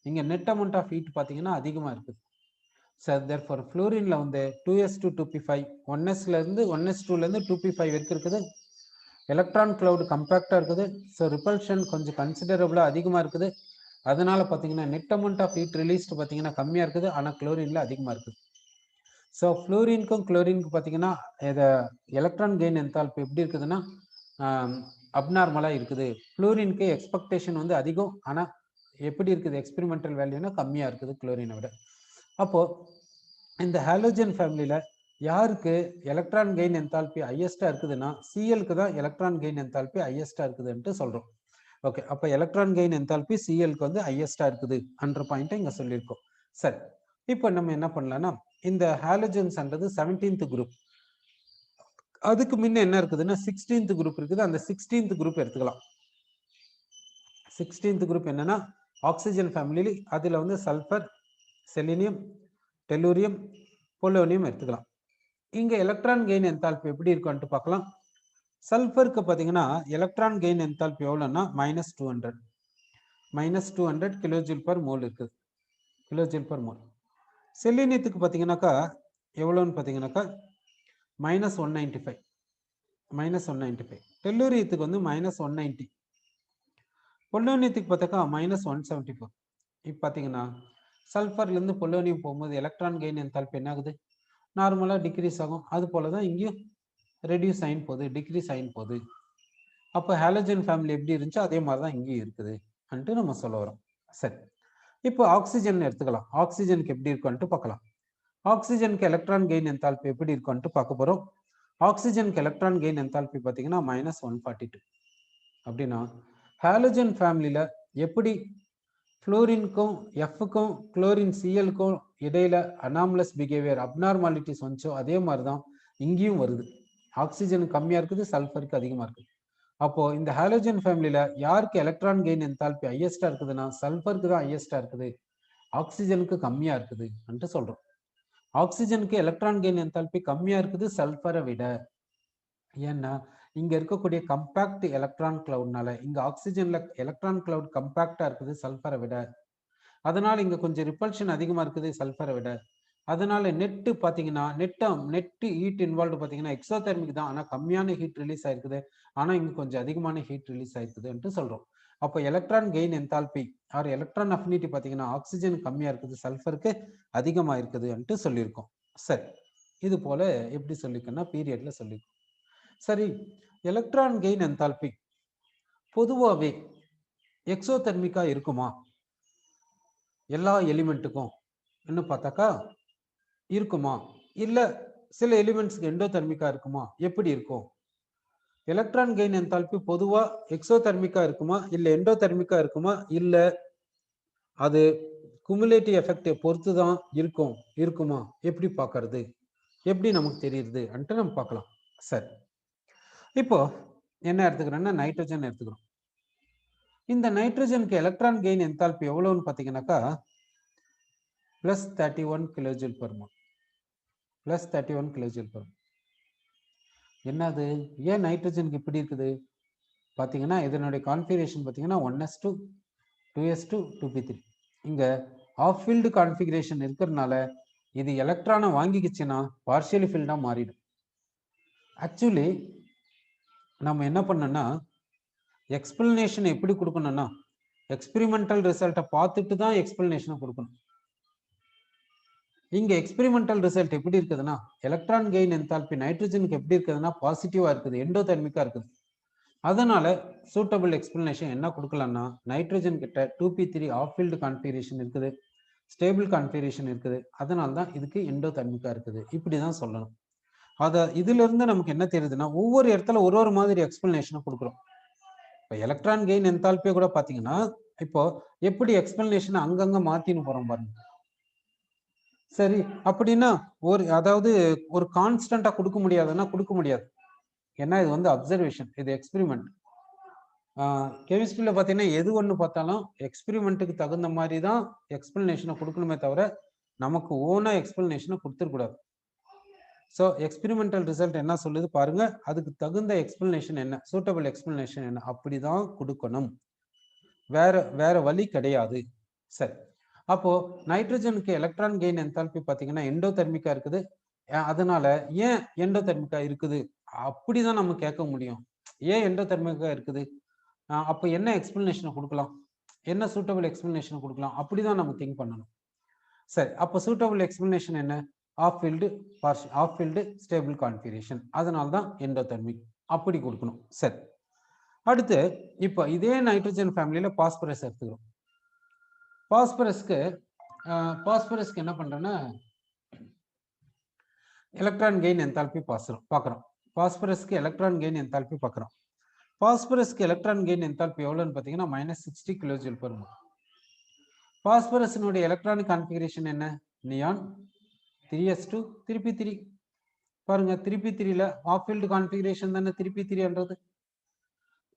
இங்கே நெட் அமௌண்ட் ஆஃப் ஹீட் பார்த்தீங்கன்னா அதிகமாக இருக்குது. ஸோ தேர்ஃபார் ஃப்ளூரின்ல வந்து 2s2 2p5 1sலேருந்து 1s2லேருந்து 2p5 வரைக்கும் இருக்குது. எலக்ட்ரான் கிளவுட் கம்பேக்டாக இருக்குது. ஸோ ரிப்பல்ஷன் கொஞ்சம் கன்சிடரபிளாக அதிகமாக இருக்குது. அதனால பார்த்தீங்கன்னா net amount of heat released பார்த்தீங்கன்னா கம்மியாக இருக்குது. ஆனால் குளோரின்ல அதிகமாக இருக்குது. ஸோ ஃப்ளூரினுக்கும் குளோரினுக்கும் பார்த்தீங்கன்னா இதை எலக்ட்ரான் கெயின் என்தால்பி எப்படி இருக்குதுன்னா அப்நார்மலாக இருக்குது. ஃப்ளூரினுக்கு எக்ஸ்பெக்டேஷன் வந்து அதிகம், ஆனால் எப்படி இருக்குது எக்ஸ்பெரிமெண்டல் வேல்யூனா கம்மியாக இருக்குது குளோரினை விட. அப்போது இந்த ஹாலோஜன் ஃபேமிலியில் யாருக்கு எலக்ட்ரான் கெயின் என்தால்பி ஹையஸ்ட்டாக இருக்குதுன்னா சிஎலுக்கு தான் எலக்ட்ரான் கெயின் என்தால்பி ஹையஸ்ட்டாக இருக்குதுன்ட்டு சொல்கிறோம். ஓகே, அப்போ எலக்ட்ரான் கெயின் என்தால்பி சிஎலுக்கு வந்து ஹையஸ்ட்டாக இருக்குது என்ற பாயிண்ட்டை இங்கே சொல்லியிருக்கோம். சரி, இப்போ நம்ம என்ன பண்ணலாம்னா இந்த ஹாலோஜன்ஸ்ன்றது 17th குரூப். அதுக்கு முன்ன என்ன இருக்குதுன்னா 16th குரூப் இருக்குது. அந்த 16th குரூப் எடுத்துக்கலாம். 16th குரூப் என்னன்னா ஆக்சிஜன் ஃபேமிலி. அதில் வந்து சல்ஃபர், செலினியம், டெல்லூரியம், பொலோனியம் எடுத்துக்கலாம். இங்கே எலக்ட்ரான் கெயின் என்தால்பி எப்படி இருக்குன்ட்டு பார்க்கலாம். சல்ஃபருக்கு பார்த்தீங்கன்னா எலக்ட்ரான் கெயின் என்தால்பி எவ்வளோன்னா -200 கிலோஜூல் பர் மோல் இருக்குது. Kilojoule per mole. செலினியத்துக்கு பார்த்தீங்கன்னாக்கா எவ்வளோன்னு பார்த்தீங்கன்னாக்கா -195. டெல்லூரியத்துக்கு வந்து -190. பொலோனியத்துக்கு பார்த்தாக்கா -174. இப்போ பார்த்தீங்கன்னா சல்ஃபர்லேருந்து பொலோனியம் போகும்போது எலக்ட்ரான் கெயின் என்தால்பி என்ன ஆகுது? நார்மலாக டிக்ரீஸ் ஆகும். அது போல தான் இங்கேயும் ரெடியூஸ் ஆயின் போகுது, டிக்ரீஸ் ஆயின் போகுது. அப்போ ஹாலோஜன் ஃபேமிலி எப்படி இருந்துச்சோ அதே மாதிரி தான் இங்கேயும் இருக்குது அன்ட்டு நம்ம சொல்ல வரோம். சரி, இப்போ ஆக்சிஜன் எடுத்துக்கலாம். ஆக்சிஜனுக்கு எப்படி இருக்குன்ட்டு பார்க்கலாம். ஆக்சிஜனுக்கு எலக்ட்ரான் கெயின் என்தால்பி எப்படி இருக்குன்ட்டு பார்க்க போகிறோம். ஆக்சிஜனுக்கு எலக்ட்ரான் கெயின் என்தால்பி பார்த்தீங்கன்னா -142. அப்படின்னா ஹாலோஜன் ஃபேமிலியில் எப்படி ஃப்ளோரினுக்கும் எஃப்க்கும் குளோரின் சிஎலுக்கும் இடையில அனாமலஸ் பிஹேவியர் அப்நார்மாலிட்டிஸ் வந்துச்சோ அதே மாதிரி தான் இங்கேயும் வருது. ஆக்சிஜனுக்கு கம்மியாக இருக்குது, சல்ஃபருக்கு அதிகமாக இருக்குது. அப்போ இந்த ஹாலோஜன் ஃபேமிலியில் யாருக்கு எலக்ட்ரான் கெயின் என்தால்பி ஹையஸ்டாக இருக்குதுன்னா சல்ஃபருக்கு தான் ஹையஸ்டாக இருக்குது, ஆக்சிஜனுக்கு கம்மியாக இருக்குது என்று சொல்கிறோம். ஆக்சிஜனுக்கு எலக்ட்ரான் கெயின் என்தால்பி கம்மியாக இருக்குது சல்ஃபரை விட. ஏன்னா இங்கே இருக்கக்கூடிய கம்பேக்ட் எலக்ட்ரான் கிளவுட்னால இங்கே ஆக்சிஜனில் எலக்ட்ரான் கிளவுட் கம்பேக்டாக இருக்குது சல்ஃபரை விட. அதனால் இங்கே கொஞ்சம் ரிப்பல்ஷன் அதிகமாக இருக்குது சல்ஃபரை விட. அதனால நெட்டு பார்த்தீங்கன்னா நெட்டு ஹீட் இன்வால்வ்டு பார்த்தீங்கன்னா எக்ஸோதெர்மிக் தான், ஆனால் கம்மியான ஹீட் ரிலீஸ் ஆயிருக்குது. ஆனால் இங்கே கொஞ்சம் அதிகமான ஹீட் ரிலீஸ் ஆயிருக்குதுன்ட்டு சொல்கிறோம். அப்போ electron gain enthalpy or electron affinity பார்த்தீங்கன்னா ஆக்சிஜன் கம்மியாக இருக்குது, சல்ஃபருக்கு அதிகமாக இருக்குதுன்ட்டு சொல்லியிருக்கோம். சரி, இது போல எப்படி சொல்லியிருக்கோன்னா பீரியட்ல சொல்லியிருக்கோம். சரி, எலக்ட்ரான் கெயின் என்தால்பி பொதுவாகவே எக்ஸோதெர்மிக்காக இருக்குமா எல்லா எலிமெண்ட்டுக்கும் இன்னும் பார்த்தாக்கா இருக்குமா, இல்லை சில எலிமெண்ட்ஸ்க்கு எண்டோதெர்மிக்காக இருக்குமா, எப்படி இருக்கும்? எலக்ட்ரான் கெயின் என்தால்பி பொதுவாக எக்ஸோதெர்மிக்காக இருக்குமா இல்லை எண்டோதெர்மிக்காக இருக்குமா, இல்லை அது குமுலேட்டிவ் எஃபெக்டை பொறுத்து தான் இருக்குமா, எப்படி பார்க்கறது, எப்படி நமக்கு தெரியுது அன்ட்டு நம்ம பார்க்கலாம். சரி, இப்போ என்ன எடுத்துக்கிறோன்னா நைட்ரஜன் எடுத்துக்கிறோம். இந்த நைட்ரஜனுக்கு எலக்ட்ரான் கெயின் என்தால்பி எவ்வளோன்னு பார்த்தீங்கன்னாக்கா +31 kilojoule per mole. +31 kilojoule per mole. என்னது, ஏன் நைட்ரஜனுக்கு இப்படி இருக்குது பார்த்தீங்கன்னா இதனுடைய கான்ஃபிகரேஷன் பார்த்தீங்கன்னா 1s2 2s2 2p3. இங்கே ஆஃப் ஃபீல்டு கான்ஃபிகரேஷன் இருக்கிறதுனால இது எலக்ட்ரானை வாங்கிக்கிச்சுன்னா பார்ஷியலி ஃபீல்டாக மாறிடும். ஆக்சுவலி நம்ம என்ன பண்ணோம்னா எக்ஸ்பிளனேஷன் எப்படி கொடுக்கணும்னா எக்ஸ்பெரிமெண்டல் ரிசல்ட்டை பார்த்துட்டு தான் எக்ஸ்பிளனேஷனை கொடுக்கணும். இங்கே எக்ஸ்பெரிமெண்டல் ரிசல்ட் எப்படி இருக்குதுன்னா எலக்ட்ரான் கெயின் என்தால்பி நைட்ரஜனுக்கு எப்படி இருக்குதுன்னா பாசிட்டிவாக இருக்குது, எண்டோதெர்மிக்காக இருக்குது. அதனால சூட்டபிள் எக்ஸ்பிளனேஷன் என்ன கொடுக்கலாம்னா நைட்ரஜன் கிட்ட 2p3 ஆஃப் ஃபீல்டு கான்ஃபிகரேஷன் இருக்குது, ஸ்டேபிள் கான்ஃபிகரேஷன் இருக்குது, அதனால தான் இதுக்கு எண்டோதெர்மிக்காக இருக்குது, இப்படி தான் சொல்லணும். இதுல இருந்து நமக்கு என்ன தெரியுதுன்னா ஒவ்வொரு இடத்துல ஒரு மாதிரி எக்ஸ்பிளனேஷனை கொடுக்குறோம். இப்போ எலக்ட்ரான் கெயின் என்தால்பியை கூட பார்த்தீங்கன்னா இப்போ எப்படி எக்ஸ்பிளனேஷன் அங்கங்க மாத்தின்னு போறோம் பாருங்க. சரி, அப்படின்னா அதாவது ஒரு கான்ஸ்டன்டா கொடுக்க முடியாதுன்னா கொடுக்க முடியாது. ஏன்னா இது வந்து அப்சர்வேஷன், இது எக்ஸ்பெரிமெண்ட். கெமிஸ்ட்ரியில பார்த்தீங்கன்னா எது ஒன்று பார்த்தாலும் எக்ஸ்பெரிமெண்ட்டுக்கு தகுந்த மாதிரி தான் எக்ஸ்பிளனேஷனை கொடுக்கணுமே தவிர நமக்கு ஓனா எக்ஸ்பிளனேஷனை கொடுத்துடக்கூடாது. ஸோ எக்ஸ்பெரிமெண்டல் ரிசல்ட் என்ன சொல்லுது பாருங்க, அதுக்கு தகுந்த எக்ஸ்பிளனேஷன் என்ன, சூட்டபிள் எக்ஸ்பிளனேஷன் என்ன, அப்படிதான் கொடுக்கணும், வேற வழி கிடையாது. சரி, அப்போ நைட்ரஜனுக்கு எலக்ட்ரான் கெயின் என்தால்பி பார்த்தீங்கன்னா எண்டோதெர்மிக்கா இருக்குது. அதனால ஏன் எண்டோதெர்மிக்கா இருக்குது அப்படிதான் நம்ம கேட்க முடியும். ஏன் எண்டோதெர்மிக்கா இருக்குது, அப்போ என்ன எக்ஸ்பிளனேஷன் கொடுக்கலாம், என்ன சூட்டபிள் எக்ஸ்பிளனேஷன் கொடுக்கலாம், அப்படிதான் நம்ம திங்க் பண்ணணும். சரி, அப்போ சூட்டபிள் எக்ஸ்பிளனேஷன் என்ன, ஆஃப் ஃபீல்டு ஸ்டேபிள் கான்ஃபிகரேஷன், அதனால தான் எண்டோதெர்மிக் அப்படி கொடுக்கணும். சரி, அடுத்து இப்போ இதே நைட்ரஜன் ஃபேமிலியில பாஸ்பரஸ் எடுத்துக்கிறோம். பாஸ்பரஸ்க்கு என்ன பண்றேன்னா எலக்ட்ரான் கெயின் என்தால்பி பார்க்குறோம். பாஸ்பரஸ்க்கு எலக்ட்ரான் கெயின் என்தால்பி பார்க்குறோம். பாஸ்பரஸ்க்கு எலக்ட்ரான் கெயின் என்தால்பி எவ்வளோன்னு பார்த்தீங்கன்னா -60 kJ/mol. பாஸ்பரஸினுடைய எலக்ட்ரானிக் கான்ஃபிகரேஷன் என்ன, நியான் 3s2 திருப்பி 3. பாருங்க, திருப்பி 3ல ஆஃப் ஃபீல்டு கான்ஃபிகரேஷன் தானே திருப்பி 3ன்றது.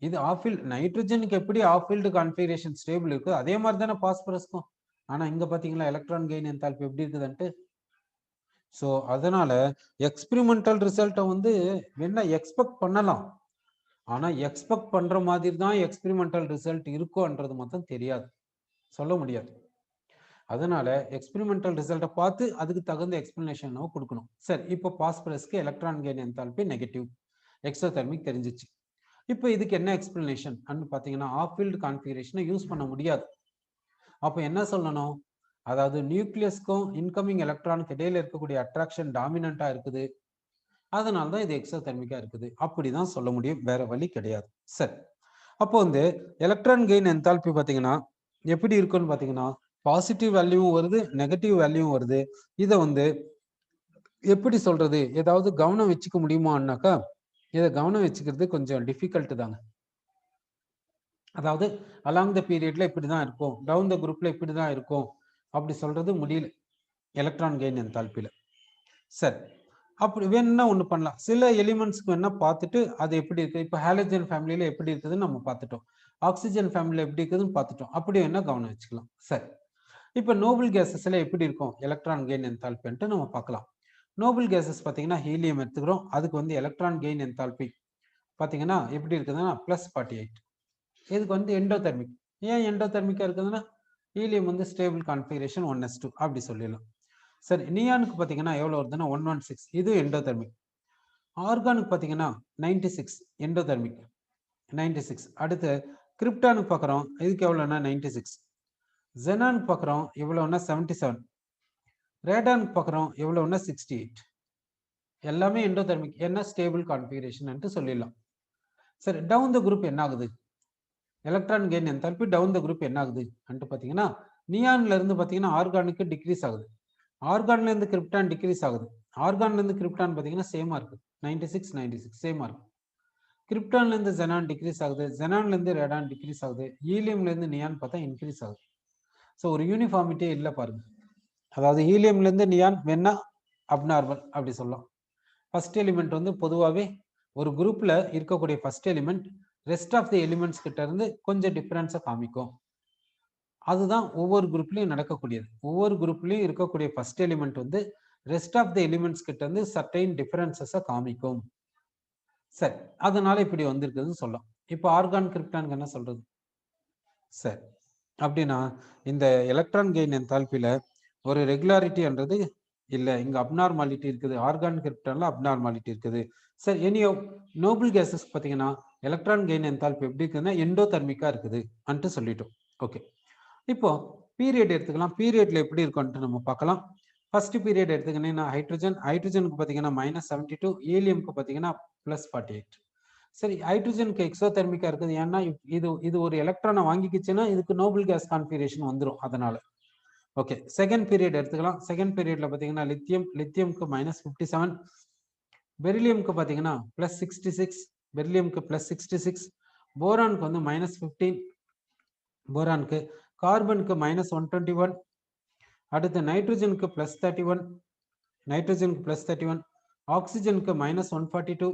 இது ஆஃப் ஃபீல்டு, நைட்ரஜனுக்கு எப்படி ஆஃப் ஃபீல்டு கான்ஃபிகரேஷன் ஸ்டேபிள் இருக்கு அதே மாதிரி தானே பாஸ்பரஸ்க்கும். ஆனா இங்க பாத்தீங்களா எலக்ட்ரான் கெயின் என்தால்பி எப்படி இருக்குதுன்ட்டு. ஸோ அதனால எக்ஸ்பெரிமெண்டல் ரிசல்ட்டை வந்து என்ன எக்ஸ்பெக்ட் பண்ணலாம், ஆனா எக்ஸ்பெக்ட் பண்ற மாதிரி தான் எக்ஸ்பெரிமெண்டல் ரிசல்ட் இருக்கும்ன்றது மட்டும் தெரியாது, சொல்ல முடியாது. அதனால எக்ஸ்பெரிமெண்டல் ரிசல்ட்டை பார்த்து அதுக்கு தகுந்த எக்ஸ்பிளனேஷன் நம்ம கொடுக்கணும். சரி, இப்போ பாஸ்பரஸ்க்கு electron gain enthalpy negative, exothermic தெரிஞ்சிச்சு. இப்போ இதுக்கு என்ன எக்ஸ்பிளனேஷன் பார்த்தீங்கன்னா ஆஃப் ஃபீல்டு கான்ஃபிகரேஷனை யூஸ் பண்ண முடியாது. அப்போ என்ன சொல்லணும், அதாவது நியூக்ளியஸ்க்கும் இன்கமிங் எலக்ட்ரானுக்கு இடையில இருக்கக்கூடிய அட்ராக்ஷன் டாமினண்டா இருக்குது, அதனால தான் இது எக்ஸோதெர்மிக்கா இருக்குது, அப்படிதான் சொல்ல முடியும், வேற வழி கிடையாது. சரி, அப்போ வந்து எலக்ட்ரான் கெயின் என்தால்பி பார்த்தீங்கன்னா எப்படி இருக்குன்னு பார்த்தீங்கன்னா பாசிட்டிவ் வேல்யூவும் வருது, நெகட்டிவ் வேல்யூவும் வருது. இதை வந்து எப்படி சொல்றது, ஏதாவது கவனம் வச்சுக்க முடியுமான்னாக்கா இதை கவனம் வச்சுக்கிறது கொஞ்சம் டிஃபிகல்ட் தாங்க. அதாவது அலாங் த பீரியட்ல இப்படிதான் இருக்கும், டவுன் த குரூப்ல இப்படிதான் இருக்கும், அப்படி சொல்றது முடியல எலக்ட்ரான் கெயின் என்தால்பியில. சரி, அப்படி வேணும்னா ஒண்ணு பண்ணலாம், சில எலிமெண்ட்ஸ்க்கு வேணா பார்த்துட்டு அது எப்படி இருக்கு, இப்போ ஹாலஜன் ஃபேமிலியில எப்படி இருக்குதுன்னு நம்ம பார்த்துட்டோம், ஆக்சிஜன் ஃபேமிலியில எப்படி இருக்குதுன்னு பார்த்துட்டோம், அப்படி வேணா கவனம் வச்சுக்கலாம். சரி, இப்போ நோபல் கேசஸ்ல எப்படி இருக்கும் எலக்ட்ரான் கெயின் என்தால்பின்ட்டு நம்ம பார்க்கலாம். நோபல் கேசஸ் பார்த்தீங்கன்னா ஹீலியம் எடுத்துக்கிறோம், அதுக்கு வந்து எலக்ட்ரான் கெயின் என்தால்பி பார்த்தீங்கன்னா எப்படி இருக்குதுன்னா +48. இதுக்கு வந்து எண்டோதெர்மிக். ஏன் எண்டோதெர்மிக்கா இருக்குதுன்னா ஹீலியம் வந்து ஸ்டேபிள் கான்ஃபிகரேஷன் 1s2 அப்படி சொல்லிடலாம். சரி, நியானுக்கு பார்த்தீங்கன்னா எவ்வளோ வருதுன்னா 116, இது எண்டோதெர்மிக். ஆர்கானுக்கு பார்த்தீங்கன்னா 96 எண்டோதெர்மிக் 96. அடுத்து கிரிப்டானுக்கு பார்க்குறோம், இதுக்கு எவ்வளோன்னா 96. ஜெனானுக்கு பார்க்குறோம் எவ்வளோன்னா 77. ரேடானுக்கு பார்க்குறோம் எவ்வளோன்னா 68. எல்லாமே எண்டோதெர்மிக், என்ன ஸ்டேபிள் கான்ஃபிகரேஷன் சொல்லிடலாம். சரி, டவுன் த குரூப் என்ன ஆகுது, electron gain enthalpy down the group என்ன ஆகுது பார்த்தீங்கன்னா நியான்ல இருந்து பார்த்தீங்கன்னா ஆர்கானுக்கு டிக்ரீஸ் ஆகுது, ஆர்கான்ல இருந்து கிரிப்டான் டிக்ரீஸ் ஆகுது, ஆர்கான்ல இருந்து கிரிப்டான் பார்த்தீங்கன்னா சேமா இருக்கு 96 96 சேமா இருக்கு. கிரிப்டான்ல இருந்து ஜெனான் டிக்ரீஸ் ஆகுது, ஜெனான்ல இருந்து ரேடான் டிக்ரீஸ் ஆகுது, ஹீலியம்ல இருந்து நியான் பார்த்தா இன்க்ரீஸ் ஆகுது. ஸோ ஒரு யூனிஃபார்மிட்டியே இல்லை பாருங்க. அதாவது ஹீலியம்ல இருந்து நியான் வேணா அப்நார்மல் அப்படி சொல்லலாம். ஃபர்ஸ்ட் எலிமெண்ட் வந்து பொதுவாகவே ஒரு குரூப்ல இருக்கக்கூடிய first element rest of the elements கிட்ட இருந்து கொஞ்சம் டிஃபரன்ஸை காமிக்கும். அதுதான் ஒவ்வொரு குரூப்லையும் நடக்கக்கூடியது. ஒவ்வொரு குரூப்லையும் இருக்கக்கூடிய ஃபர்ஸ்ட் எலிமெண்ட் வந்து ரெஸ்ட் ஆஃப் தி எலிமெண்ட்ஸ் கிட்ட இருந்து சர்டைன் டிஃபரன்சஸை காமிக்கும். சரி, அதனால இப்படி வந்திருக்குதுன்னு சொல்லலாம். இப்போ ஆர்கான் கிரிப்டானுக்கு என்ன சொல்றது? சரி, அப்படின்னா இந்த எலக்ட்ரான் கெயின் என்தால்பியில ஒரு ரெகுலாரிட்டின்றது இல்லை, இங்க அப்நார்மாலிட்டி இருக்குது, ஆர்கான் கிரிப்டான்ல அப்நார்மாலிட்டி இருக்குது. சரி, எனியோ நோபல் கேசஸ் பார்த்தீங்கன்னா எலக்ட்ரான் கெயின் என்தால்பி எப்படி இருக்குதுன்னா எண்டோதெர்மிக்கா இருக்குது அன்ட்டு சொல்லிட்டோம். ஓகே, இப்போ பீரியட் எடுத்துக்கலாம், பீரியட்ல எப்படி இருக்கும்ட்டு நம்ம பார்க்கலாம். ஃபர்ஸ்ட் பீரியட் எடுத்துக்கிட்டீங்கன்னா ஹைட்ரஜனுக்கு பார்த்தீங்கன்னா -72, ஹீலியம்க்கு பார்த்தீங்கன்னா +48. சரி, ஹைட்ரஜனுக்கு எக்ஸோதெர்மிக்கா இருக்குது, ஏன்னா இது ஒரு எலக்ட்ரானை வாங்கிக்கிச்சுன்னா இதுக்கு நோபல் கேஸ் கான்ஃபிகரேஷன் வந்துடும், அதனால. ஓகே, செகண்ட் பீரியட் எடுத்துக்கலாம். செகண்ட் பீரியட்ல பார்த்தீங்கன்னா லித்தியம்க்கு -57, பெரிலியம்க்கு பார்த்தீங்கன்னா +66, பெரிலியம்க்கு +66, போரானுக்கு வந்து -15, போரானுக்கு, கார்பனுக்கு -121, அடுத்து நைட்ரஜனுக்கு +31, நைட்ரஜனுக்கு +31, ஆக்சிஜனுக்கு -142,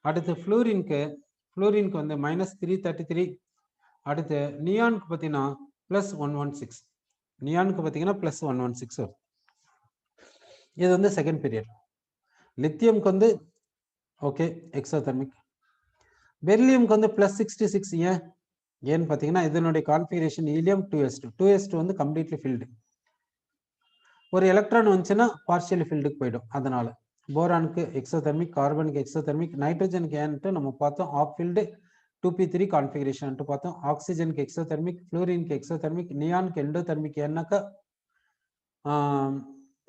அடுத்து ஃப்ளூரினுக்கு வந்து -333, அடுத்து நியானுக்கு பார்த்தீங்கன்னா +116, நியானுக்கு பார்த்தீங்கன்னா +116 வரும். இது வந்து செகண்ட் பீரியட். லித்தியம்க்கு வந்து ஓகே எக்ஸோதெர்மிக். பெரிலியம்க்கு வந்து +66. ஏன்னு பார்த்தீங்கன்னா இதனுடைய கான்ஃபிகரேஷன் ஹீலியம் 2s2. 2s2 வந்து கம்ப்ளீட்லி ஃபில்டு. ஒரு எலக்ட்ரான் வந்துச்சுன்னா பார்ஷியலி ஃபில்டுக்கு போயிடும். அதனால போரானுக்கு எக்ஸோதெர்மிக், கார்பனுக்கு எக்ஸோதெர்மிக், நைட்ரஜனுக்கு ஏன்ட்டு நம்ம பார்த்தோம் ஆஃப் ஃபில்டு 2p3 கான்ஃபிகரேஷன் பார்த்தோம். ஆக்சிஜனுக்கு எக்ஸோதெர்மிக், ஃப்ளூரினுக்கு எக்ஸோதெர்மிக், நியானுக்கு எண்டோதெர்மிக். ஏன்னாக்கா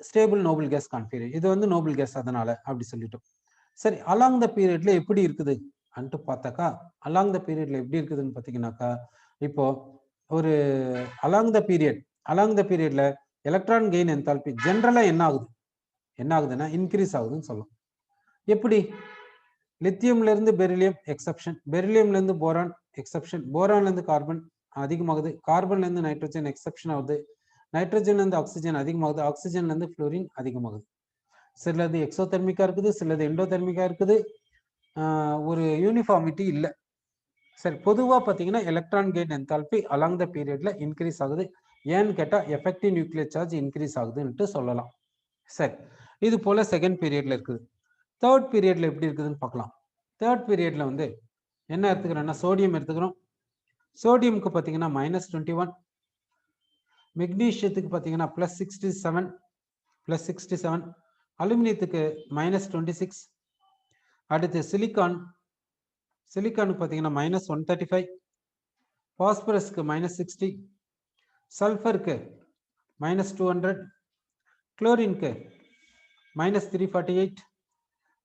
ஸ்டேபிள் நோபல் கேஸ் கான்ஃபிகரேஷன். இது வந்து நோபல் கேஸ், அதனால அப்படி சொல்லிட்டோம். சரி, அலாங் த பீரியட்ல எப்படி இருக்குது அன்ட்டு பார்த்தாக்கா, அலாங் த பீரியட்ல எப்படி இருக்குதுன்னு பார்த்தீங்கன்னாக்கா, இப்போ ஒரு அலாங் த பீரியட்ல எலக்ட்ரான் கெயின் என்தால்பி ஜென்ரலா என்ன ஆகுதுன்னா இன்க்ரீஸ் ஆகுதுன்னு சொல்லலாம். எப்படி? லித்தியம்ல இருந்து பெரிலியம் எக்ஸப்ஷன், பெரிலியம்ல இருந்து போரான் எக்ஸப்ஷன், போரான்ல இருந்து கார்பன் அதிகமாகுது, கார்பன்ல இருந்து நைட்ரஜன் எக்ஸப்ஷன் ஆகுது, நைட்ரஜன்ல இருந்து ஆக்சிஜன் அதிகமாகுது, ஆக்சிஜன்ல இருந்து ஃப்ளோரின் அதிகமாகுது. சிலது எக்ஸோதெர்மிக்கா இருக்குது, சிலது எண்டோதெர்மிக்கா இருக்குது. ஒரு யூனிஃபார்மிட்டி இல்லை. சரி, பொதுவாக பார்த்தீங்கன்னா electron gain enthalpy along the பீரியட்ல இன்க்ரீஸ் ஆகுது. ஏன்னு கேட்டால் எஃபெக்டிவ் நியூக்ளியர் சார்ஜ் இன்க்ரீஸ் ஆகுதுன்ட்டு சொல்லலாம். சரி, இது போல செகண்ட் பீரியட்ல இருக்குது. தேர்ட் பீரியட்ல எப்படி இருக்குதுன்னு பார்க்கலாம். தேர்ட் பீரியட்ல வந்து என்ன எடுத்துக்கிறோம்னா சோடியம் எடுத்துக்கிறோம். சோடியமுக்கு பார்த்தீங்கன்னா -21, மெக்னீஷியத்துக்கு பார்த்தீங்கன்னா +67, அலுமினியத்துக்கு -26. அடுத்து சிலிக்கானுக்கு பார்த்தீங்கன்னா -135, பாஸ்பரஸ்க்கு -60, சல்ஃபருக்கு -200, குளோரினுக்கு -348,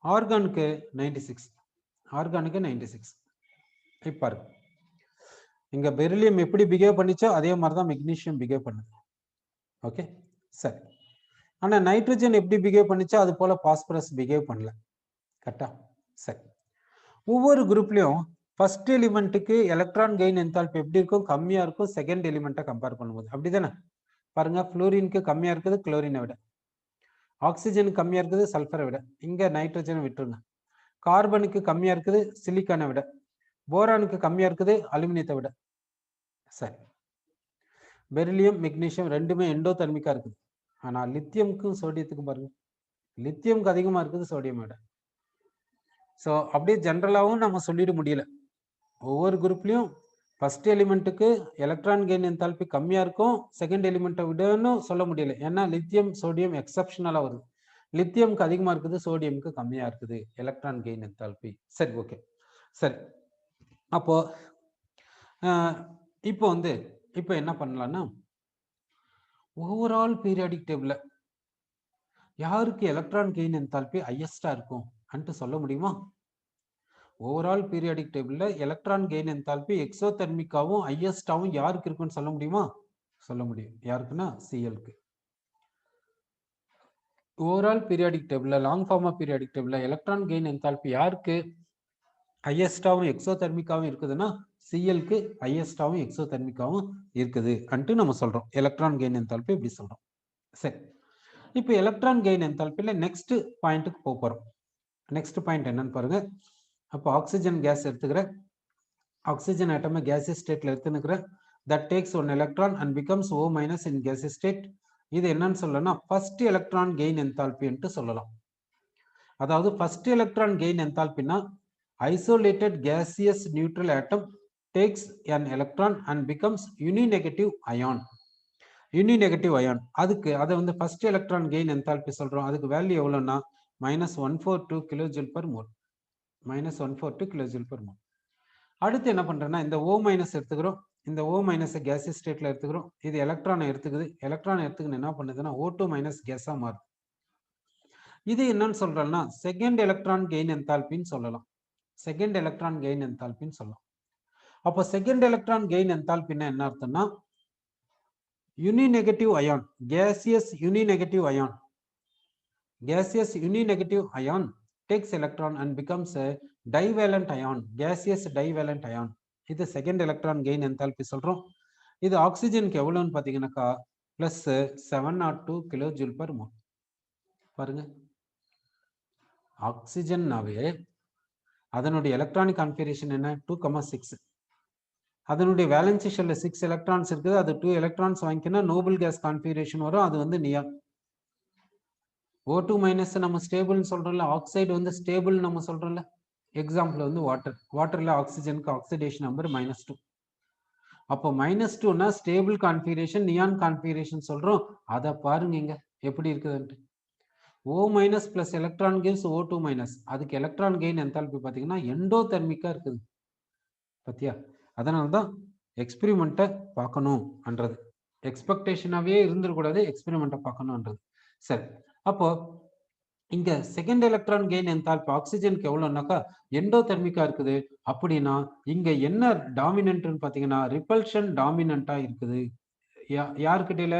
ஆர்கானுக்கு 96. இப்போ இங்க பெரிலியம் எப்படி பிஹேவ் பண்ணிச்சோ அதே மாதிரி தான் மெக்னீஷியம் பிஹேவ் பண்ணுது. ஓகே, சரி. ஆனா நைட்ரஜன் எப்படி பிஹேவ் பண்ணிச்சோ அது போல பாஸ்பரஸ் பிஹேவ் பண்ணல. கரெக்டா? சரி. ஒவ்வொரு குரூப்லயும் ஃபர்ஸ்ட் எலிமெண்ட்டுக்கு எலக்ட்ரான் கெயின் என்தால்பி எப்படி இருக்கும்? கம்மியா இருக்கும் செகண்ட் எலிமெண்ட்டை கம்பேர் பண்ணும்போது. அப்படிதானே? பாருங்க, ஃப்ளூரினுக்கு கம்மியா இருக்குது குளோரினை விட, ஆக்சிஜனுக்கு கம்மியா இருக்குது சல்ஃபரை விட, இங்க நைட்ரஜனை விட்டுருங்க. கார்பனுக்கு கம்மியா இருக்குது சிலிக்கானை விட, போரானுக்கு கம்மியா இருக்குது அலுமினியத்தை விட. சரி, பெரிலியம் மெக்னீஷியம் ரெண்டுமே எண்டோதெர்மிக்கா இருக்குது. ஆனா லித்தியமுக்கும் சோடியத்துக்கும் பாருங்க, லித்தியமுக்கு அதிகமா இருக்குது சோடியம் விட. ஸோ அப்படியே ஜென்ரலாகவும் நம்ம சொல்லிட முடியல. ஒவ்வொரு குரூப்லையும் ஃபர்ஸ்ட் எலிமெண்ட்டுக்கு எலக்ட்ரான் கெயின் என்தால்பி கம்மியா இருக்கும் செகண்ட் எலிமெண்ட்டை விடன்னு சொல்ல முடியல. ஏன்னா லித்தியம் சோடியம் எக்ஸப்ஷனலா வருது. லித்தியமுக்கு அதிகமா இருக்குது, சோடியமுக்கு கம்மியா இருக்குது எலக்ட்ரான் கெயின் என்தால்பி. சரி, ஓகே. சரி, அப்போ இப்போ என்ன பண்ணலாம்னா ஓவரால் பீரியாடிக் டேபிள்ல யாருக்கு எலக்ட்ரான் கெயின் என்தால்பி ஹையஸ்டா இருக்கும் அன்ட்டு சொல்ல முடியுமா? ஓவரால் பீரியாடிக் டேபிள்ல எலக்ட்ரான் கெயின் என்தால்பி எக்ஸோதெர்மிக்காவும் ஹையஸ்டாவும் யாருக்கு இருக்குன்னு சொல்ல முடியுமா? சொல்ல முடியும். யாருக்குன்னா சிஎல்க்கு. ஓவரால் பீரியாடிக் டேபிள்ல லாங் ஃபார்மா பீரியாடிக் டேபிள்ல எலக்ட்ரான் கெயின் என்தால்பி யாருக்கு ஹையஸ்டாவும் எக்ஸோதெர்மிக்காவும் இருக்குதுன்னா சிஎல்க்கு ஹையஸ்டாவும் எக்ஸோதெர்மிக்காவும் இருக்குது அன்ட்டு நம்ம சொல்றோம். எலக்ட்ரான் கெயின் என்தால்பி இப்படி சொல்றோம். சரி, இப்போ எலக்ட்ரான் கெயின் என்தால்பில நெக்ஸ்ட் பாயிண்ட்டுக்கு போறோம். நெக்ஸ்ட் பாயிண்ட் என்னன்னு பாருங்க. அப்போ ஆக்சிஜன் கேஸ் எடுத்துக்கிறேன், ஆக்சிஜன் ஆட்டமை கேசியஸ் ஸ்டேட்ல எடுத்துக்கிறேன். That takes one electron and becomes O- in gaseous state. இது என்னன்னு சொல்லலாம்? ஃபர்ஸ்ட் எலக்ட்ரான் கெயின் என்தால்பின்ட்டு சொல்லலாம். அதாவது ஃபர்ஸ்ட் எலக்ட்ரான் கெயின் என்தால்பினா isolated gaseous neutral atom takes an electron and becomes uninegative ion. Uninegative ion, அதுக்கு அதை வந்து ஃபர்ஸ்ட் எலக்ட்ரான் கெயின் என்தால்பி சொல்றோம். அதுக்கு வேல்யூ எவ்வளோன்னா -142 kJ per mole. -142 kJ per mole. அடுத்து என்ன பண்றேன்னா இந்த O- எடுத்துக்கிறோம். இந்த O- கேசியஸ் ஸ்டேட்ல எடுத்துக்கிறோம். இது எலக்ட்ரானை எடுத்துக்குது. எலக்ட்ரான் எடுத்துக்கின்னு என்ன பண்ணுதுன்னா O2- கேஸா மாறுது. இது என்னன்னு சொல்றோம்னா செகண்ட் எலக்ட்ரான் கெயின் என்தால்பின்னு சொல்லலாம். செகண்ட் எலக்ட்ரான் கெயின் என்தால்பின்னு சொல்லலாம். அப்போ செகண்ட் எலக்ட்ரான் கெயின் என்தால்பின்னா என்ன அர்த்தம்னா uninegative ion, gaseous uninegative ion takes electron and becomes a divalent ion, gaseous divalent ion. இது செகண்ட் எலக்ட்ரான் கெயின் என்தால்பி சொல்றோம். இது ஆக்சிஜனுக்கு எவ்வளவுன்னு பாத்தீங்கன்னாக்கா +702 kJ per mole. பாருங்க, ஆக்சிஜன்னாவே அதனுடைய எலக்ட்ரானிக் கான்ஃபிகரேஷன் என்ன? 2,6. அதனுடைய வேலன்சி ஷெல்ல 6 எலக்ட்ரான்ஸ் இருக்குது. அது 2 எலக்ட்ரான்ஸ் வாங்கிக்கினா நோபல் கேஸ் கான்ஃபிகரேஷன் வரும். அது வந்து நியான். O2 மைனஸ் நம்ம ஸ்டேபிள்னு சொல்றோம்ல, ஆக்சைடு வந்து ஸ்டேபிள் நம்ம சொல்றோம்ல. எக்ஸாம்பிள் வந்து வாட்டர்ல ஆக்சிஜனுக்கு ஆக்சிடேஷன் நம்பர் -2. அப்போ -2னா ஸ்டேபிள் கான்ஃபிகரேஷன், நியான் கான்ஃபிகரேஷன் சொல்றோம். அதை பாருங்க இங்க எப்படி இருக்குதுன்ட்டு. O minus plus electron gives O2 minus. அதுக்கு எலக்ட்ரான் கெயின் என்தால்பி பார்த்தீங்கன்னா எண்டோதெர்மிக்கா இருக்குது. பத்தியா? அதனால தான் எக்ஸ்பெரிமெண்ட்டை பார்க்கணும்ன்றது. எக்ஸ்பெக்டேஷனாவே இருந்துடக்கூடாது, எக்ஸ்பெரிமெண்ட்டை பார்க்கணும்ன்றது. சரி, அப்போ இங்க செகண்ட் எலக்ட்ரான் கெயின் என்தால்பி ஆக்சிஜனுக்கு எவ்வளோனாக்கா எண்டோதெர்மிக்கா இருக்குது. அப்படின்னா இங்க என்ன டாமினன்ட்னு பார்த்தீங்கன்னா ரிப்பல்ஷன் டாமினண்டா இருக்குது. யாருக்கிட்டையில?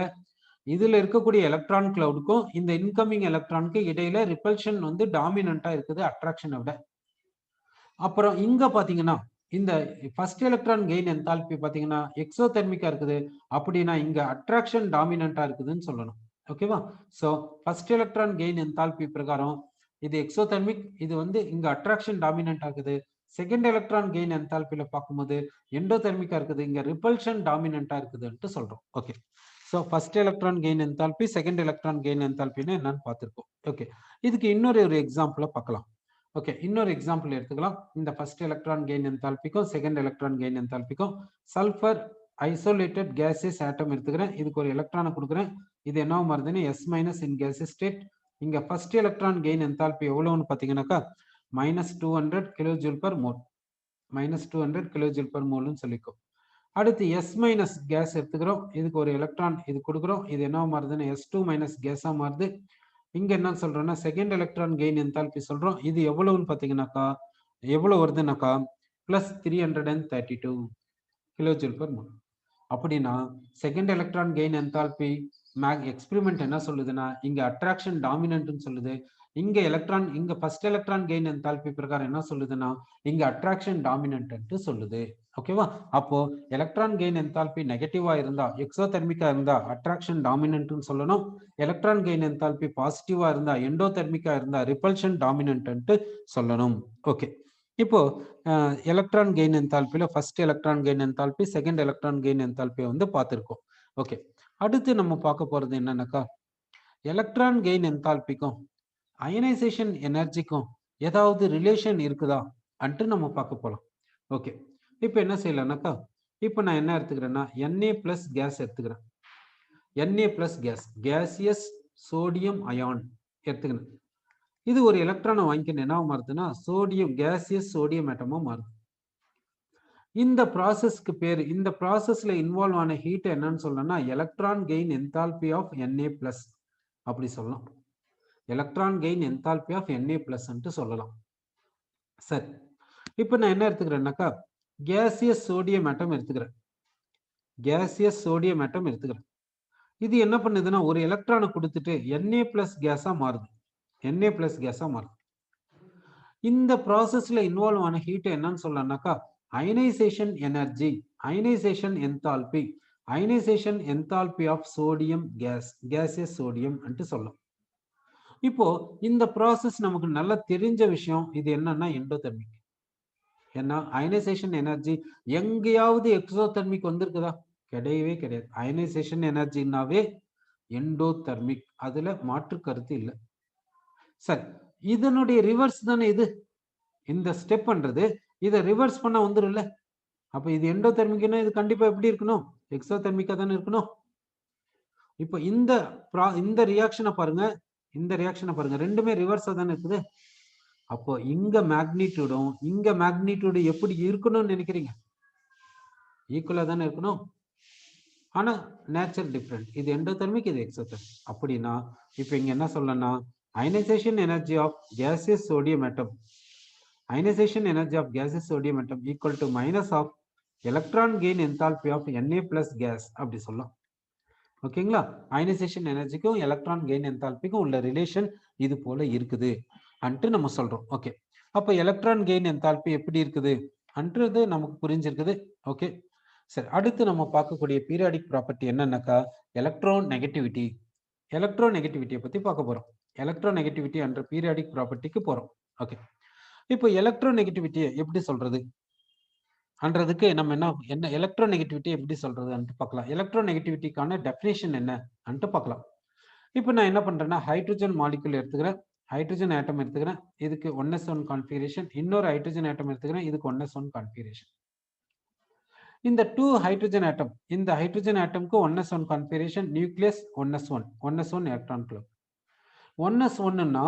இதுல இருக்கக்கூடிய எலக்ட்ரான் கிளவுடுக்கும் இந்த இன்கமிங் எலக்ட்ரானுக்கு இடையில ரிப்பல்ஷன் வந்து டாமினண்டா இருக்குது அட்ராக்ஷனை விட. அப்புறம் இங்க பாத்தீங்கன்னா இந்த ஃபர்ஸ்ட் எலக்ட்ரான் கெயின் என்தால்பி பாத்தீங்கன்னா எக்ஸோதெர்மிக்கா இருக்குது. அப்படின்னா இங்க அட்ராக்ஷன் டாமினண்டா இருக்குதுன்னு சொல்லணும். ஓகேவா? So first electron gain enthalpy பிரகாரம் இது எக்ஸோதெர்மிக், இது வந்து இங்க அட்ராக்ஷன் டாமினண்டா இருக்குது. செகண்ட் எலக்ட்ரான் கெயின் என்தால்பில பார்க்கும்போது எண்டோதெர்மிக்கா இருக்குது, இங்க ரிப்பல்ஷன் டாமினண்டா இருக்குதுன்னு சொல்றோம். Okay, so first electron gain enthalpy, second electron gain என்தால்பின்னு என்னன்னு பார்த்துருக்கோம். ஓகே, இதுக்கு இன்னொரு எக்ஸாம்பிளை பார்க்கலாம். ஓகே, இன்னொரு எக்ஸாம்பிள் எடுத்துக்கலாம். இந்த ஃபர்ஸ்ட் எலக்ட்ரான் கெயின் என்தால்பிக்கும் செகண்ட் எலக்ட்ரான் கெயின் என்தால்பிக்கும் சல்ஃபர் ஐசோலேட்டட் கேசஸ் ஆட்டம் எடுத்துக்கிறேன். இதுக்கு ஒரு எலக்ட்ரானை கொடுக்குறேன். இது என்ன மாறுதுன்னு S minus in gaseous state. இங்க ஃபர்ஸ்ட் எலக்ட்ரான் கெயின் என்தால்பி எவ்வளவுன்னு பார்த்தீங்கன்னாக்கா -200 kilojoule per mole, -200 kilojoule per மோல்னு சொல்லிக்கும். அடுத்து எஸ் மைனஸ் கேஸ் எடுத்துக்கிறோம். இதுக்கு ஒரு எலக்ட்ரான் இது கொடுக்குறோம். இது என்ன மாறுதுன்னு S2 மைனஸ் கேஸா மாறுது. இங்க என்ன சொல்றோம்னா செகண்ட் எலக்ட்ரான் கெயின் என்தால்பி சொல்றோம். இது எவ்வளவுன்னு பாத்தீங்கன்னாக்கா எவ்வளவு வருதுன்னாக்கா +332 கிலோஜூல் பர் மோல். அப்படின்னா second electron gain enthalpy experiment என்ன சொல்லுதுன்னா இங்க அட்ராக்ஷன் டாமினன்ட்னு சொல்லுது. இங்க எலக்ட்ரான் இங்க ஃபர்ஸ்ட் எலக்ட்ரான் கெயின் என்தால்பி பிரகாரம் என்ன சொல்லுதுன்னா இங்க அட்ராக்ஷன் டாமினன்ட் சொல்லுது. ஓகேவா? அப்போ எலக்ட்ரான் கெயின் என்தால்பி நெகட்டிவா இருந்தா எக்ஸோதெர்மிக்கா இருந்தா அட்ராக்ஷன் டாமினன்ட்னு சொல்லணும். எலக்ட்ரான் கெயின் என்தால்பி பாசிட்டிவா இருந்தா எண்டோதெர்மிக்கா இருந்தா ரிப்பல்ஷன் டாமினன்ட் சொல்லணும். ஓகே, இப்போ எலக்ட்ரான் கெயின் என்தால்பில first electron gain enthalpy, second electron gain enthalpy வந்து பார்த்திருக்கோம். ஓகே, அடுத்து நம்ம பார்க்க போறது என்னன்னாக்கா எலக்ட்ரான் கெயின் என்தால்பிக்கும் அயனைசேஷன் எனர்ஜிக்கும் ஏதாவது ரிலேஷன் இருக்குதா அன்ட்டு நம்ம பார்க்க போலாம். ஓகே, இப்போ என்ன செய்யலாம்னாக்கா இப்போ நான் என்ன எடுத்துக்கிறேன்னா Na பிளஸ் கேஸ் எடுத்துக்கிறேன். Na plus gas gaseous sodium ion எடுத்துக்கிறேன். இது ஒரு எலக்ட்ரானை வாங்கிக்கணும், என்ன மாறுதுன்னா சோடியம் கேசியஸ் சோடியம் ஆட்டமா மாறுது. இந்த ப்ராசஸ்க்கு பேரு, இந்த ப்ராசஸ்ல இன்வால்வ் ஆன ஹீட் என்னன்னு சொல்லணும்னா electron gain enthalpy of Na plus அப்படி சொல்லலாம். Electron gain enthalpy of Na plus சொல்லலாம். சரி, இப்போ நான் என்ன எடுத்துக்கிறேன்னாக்கா கேசியஸ் சோடியம் ஆட்டம் எடுத்துக்கிறேன். கேசியஸ் சோடியம் ஆட்டம் எடுத்துக்கிறேன். இது என்ன பண்ணுதுன்னா ஒரு எலக்ட்ரானை கொடுத்துட்டு Na பிளஸ் கேஸா மாறுது. Na பிளஸ் கேஸா மாறுது. இந்த ப்ராசஸ்ல இன்வால்வ் ஆன ஹீட் என்னன்னு சொல்லலாம்னாக்கா ionization energy, ionization enthalpy, ionization enthalpy of sodium gas, gaseous sodium சொல்லலாம். இப்போ இந்த ப்ராசஸ் நமக்கு நல்லா தெரிஞ்ச விஷயம். இது என்னன்னா எண்டோதெர்மிக். ஏன்னா அயனைசேஷன் எனர்ஜி எங்கேயாவது எக்ஸோதெர்மிக் வந்திருக்குதா? கிடையவே கிடையாது. அயனைசேஷன் எனர்ஜினாவே எண்டோதெர்மிக், அதுல மாற்று கருத்து இல்லை. சரி, இதனுடைய ரிவர்ஸ் தானே இது. இந்த ஸ்டெப் பண்றது இதை ரிவர்ஸ் பண்ண வந்துரும்ல. அப்ப இது எண்டோதெர்மிக்னா இது கண்டிப்பா எப்படி இருக்கணும்? எக்ஸோதெர்மிக்கா தானே இருக்கணும். இப்போ இந்த ரியாக்ஷனை பாருங்க, இந்த ரியாக்ஷனை பாருங்க, ரெண்டுமே ரிவர்ஸா தானே இருக்குது. அப்போ இங்க மேக்னிடியூடும் இங்க மேக்னிடியூடு எப்படி இருக்கணும்னு நினைக்கிறீங்க? ஈக்குவலா தானே இருக்கணும். ஆனா நேச்சர் டிஃப்ரெண்ட். இது எண்டோதெர்மிக், இது எக்ஸோதெர்மிக். அப்படின்னா இப்போ இங்க என்ன சொல்லணும்னா ionization energy of gaseous sodium atom, ionization energy of gaseous sodium atom equal to minus of electron gain enthalpy of Na plus gas அப்படி சொல்லலாம். ஓகேங்களா? அயனைசேஷன் எனர்ஜிக்கும் எலக்ட்ரான் கெயின் என்தால்பிக்கும் உள்ள ரிலேஷன் இது போல இருக்குது அன்ட்டு நம்ம சொல்றோம். ஓகே, அப்ப எலக்ட்ரான் கெயின் என்தால்பி எப்படி இருக்குது அன்றது நமக்கு புரிஞ்சிருக்குது. ஓகே, சரி, அடுத்து நம்ம பார்க்கக்கூடிய பீரியாடிக் ப்ராப்பர்ட்டி என்னன்னாக்கா எலக்ட்ரோ நெகட்டிவிட்டி. எலக்ட்ரோ நெகட்டிவிட்டியை பத்தி பார்க்க போறோம். எலக்ட்ரோ நெகட்டிவிட்டி என்ற பீரியாடிக் ப்ராப்பர்ட்டிக்கு போறோம். ஓகே, இப்போ எலக்ட்ரோ நெகட்டிவிட்டியை எப்படி சொல்றது அன்றதுக்கு நம்ம என்ன எலக்ட்ரோ நெகட்டிவிட்டி எப்படி சொல்றது பார்க்கலாம். எலக்ட்ரோ நெகட்டிவிட்டிக்கான டெஃபினேஷன் என்ன பார்க்கலாம். இப்போ நான் என்ன பண்றேன்னா ஹைட்ரஜன் மாலிகுல் எடுத்துக்கிறேன், ஹைட்ரஜன் ஆட்டம் எடுத்துக்கிறேன், இதுக்கு 1s1 கான்ஃபிகரேஷன், இன்னொரு ஹைட்ரஜன் ஆட்டம் எடுத்துக்கிறேன், இதுக்கு 1s1 கான்ஃபிகரேஷன். இந்த 2 ஹைட்ரஜன் ஆட்டம், இந்த ஹைட்ரஜன் ஆட்டம்க்கு 1s1 configuration, nucleus 1s1, 1s1 electron club. 1s1ன்னா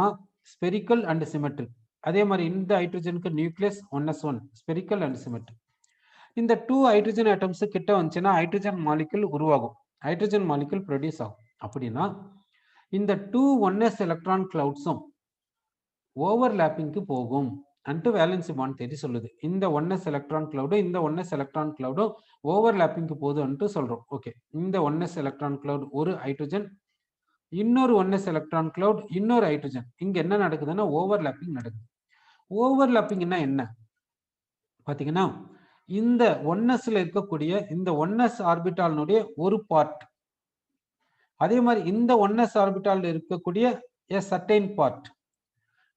ஸ்பெரிக்கல் அண்ட் சிமெட்ரிக். அதே மாதிரி இந்த ஹைட்ரஜனுக்கு nucleus 1s1, spherical and symmetric. இந்த 2 ஹைட்ரஜன் ஆட்டம்ஸ் கிட்ட வந்துச்சுன்னா ஹைட்ரஜன் மாலிகுல் உருவாகும், ஹைட்ரஜன் மாலிகுல் ப்ரொடியூஸ் ஆகும். அப்படின்னா இந்த 2 1s எலக்ட்ரான் கிளவுட்ஸும் ஓவர்லாப்பிங்க்கு போகும் அன்ட்டு வேலன்சி பாண்ட் தேடி சொல்லுது. இந்த 1s எலக்ட்ரான் கிளவுடும் இந்த 1s எலக்ட்ரான் கிளவுடும் ஓவர்லாப்பிங்க்கு போகுதுன்ட்டு சொல்றோம். ஓகே, இந்த 1s எலக்ட்ரான் கிளவுட் ஒரு ஹைட்ரஜன், இன்னொரு 1s எலக்ட்ரான் கிளவுட் இன்னொரு ஹைட்ரஜன். இங்க என்ன நடக்குதுன்னா ஓவர்லாப்பிங் நடக்குது. ஓவர்லாப்பிங்னா என்ன பாத்தீங்கன்னா, இந்த 1sல இருக்கக்கூடிய இந்த 1s ஆர்பிட்டாலினுடைய ஒரு பார்ட், அதே மாதிரி இந்த 1s ஆர்பிட்டால் இருக்கக்கூடிய a certain பார்ட்,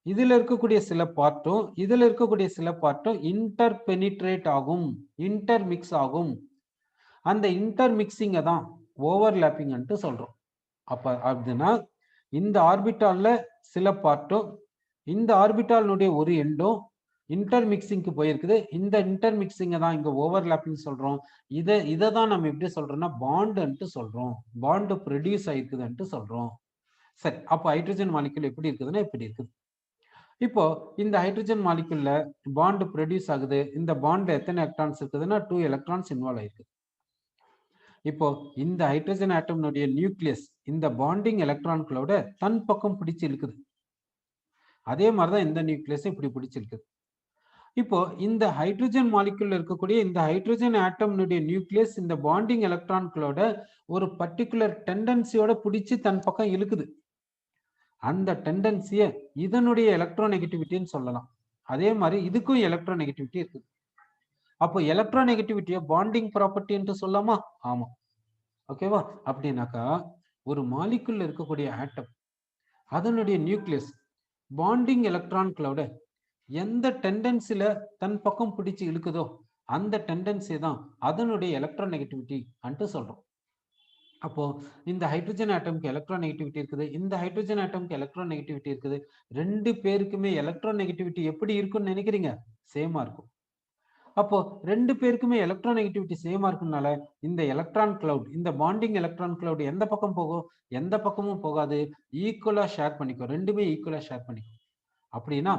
இதுல இருக்கக்கூடிய சில பார்ட்டும் இதுல இருக்கக்கூடிய சில பார்ட்டும் இன்டர் பெனிட்ரேட் ஆகும், இன்டர் மிக்ஸ் ஆகும். அந்த இன்டர் மிக்சிங்க தான் ஓவர்லாப்பிங் சொல்றோம். அப்ப அப்படின்னா இந்த ஆர்பிட்டால்ல சில பார்ட்டும் இந்த ஆர்பிட்டாலினுடைய ஒரு எண்டும் இன்டர் மிக்சிங்க்கு போயிருக்குது. இந்த இன்டர் மிக்சிங்க தான் இங்க ஓவர்லாப்பிங் சொல்றோம். இதை தான் நம்ம எப்படி சொல்றோம்னா பாண்டுன்ட்டு சொல்றோம், பாண்டு ப்ரொடியூஸ் ஆயிருக்குதுன்ட்டு சொல்றோம். சரி, அப்போ ஹைட்ரஜன் மாலிகுல் எப்படி இருக்குதுன்னா இப்படி இருக்குது. இப்போ இந்த ஹைட்ரஜன் மாலிகுல்ல பாண்ட் ப்ரொடியூஸ் ஆகுது. இந்த பாண்ட்ல எத்தனை எலக்ட்ரான்ஸ் இருக்குதுன்னா 2 எலக்ட்ரான்ஸ் இன்வால்வ் ஆயிருக்கு. இப்போ இந்த ஹைட்ரஜன் ஆட்டம்னுடைய நியூக்ளியஸ் இந்த பாண்டிங் எலக்ட்ரான்களோட தன் பக்கம் பிடிச்சு இழுக்குது. அதே மாதிரிதான் இந்த நியூக்ளியஸ் இப்படி பிடிச்சு இழுக்குது. இப்போ இந்த ஹைட்ரஜன் மாலிகுல்ல இருக்கக்கூடிய இந்த ஹைட்ரஜன் ஆட்டம்னுடைய நியூக்ளியஸ் இந்த பாண்டிங் எலக்ட்ரான்களோட ஒரு பர்டிகுலர் டெண்டன்சியோட பிடிச்சு தன் பக்கம் இழுக்குது. அந்த டெண்டன்சியை இதனுடைய எலக்ட்ரோநெகட்டிவிட்டின்னு சொல்லலாம். அதே மாதிரி இதுக்கும் எலக்ட்ரோநெகட்டிவிட்டி இருக்குது. அப்போ எலக்ட்ரோநெகட்டிவிட்டியை பாண்டிங் ப்ராப்பர்ட்டி சொல்லாமா? ஆமா. ஓகேவா? அப்படின்னாக்கா ஒரு மாலிகுல்ல இருக்கக்கூடிய ஆட்டம் அதனுடைய நியூக்ளியஸ் பாண்டிங் எலக்ட்ரான்களோட எந்த டெண்டன்சில தன் பக்கம் பிடிச்சு இழுக்குதோ அந்த டெண்டன்சி தான் அதனுடைய எலக்ட்ரோநெகட்டிவிட்டி சொல்றோம். அப்போ இந்த ஹைட்ரஜன் ஆட்டம்க்கு எலக்ட்ரோநெகட்டிவிட்டி இருக்குது, இந்த ஹைட்ரஜன் ஆட்டம்க்கு எலக்ட்ரோநெகட்டிவிட்டி இருக்குது. ரெண்டு பேருக்குமே எலக்ட்ரோநெகட்டிவிட்டி எப்படி இருக்குன்னு நினைக்கிறீங்க? சேமா இருக்கும். அப்போ ரெண்டு பேருக்குமே எலக்ட்ரோநெகட்டிவிட்டி சேமா இருக்குனால இந்த எலக்ட்ரான் கிளவுட், இந்த பாண்டிங் எலக்ட்ரான் கிளவுட் எந்த பக்கம் போகும்? எந்த பக்கமும் போகாது, ஈக்குவலா ஷேர் பண்ணிக்கும். ரெண்டுமே ஈக்குவலா ஷேர் பண்ணிக்கும். அப்படின்னா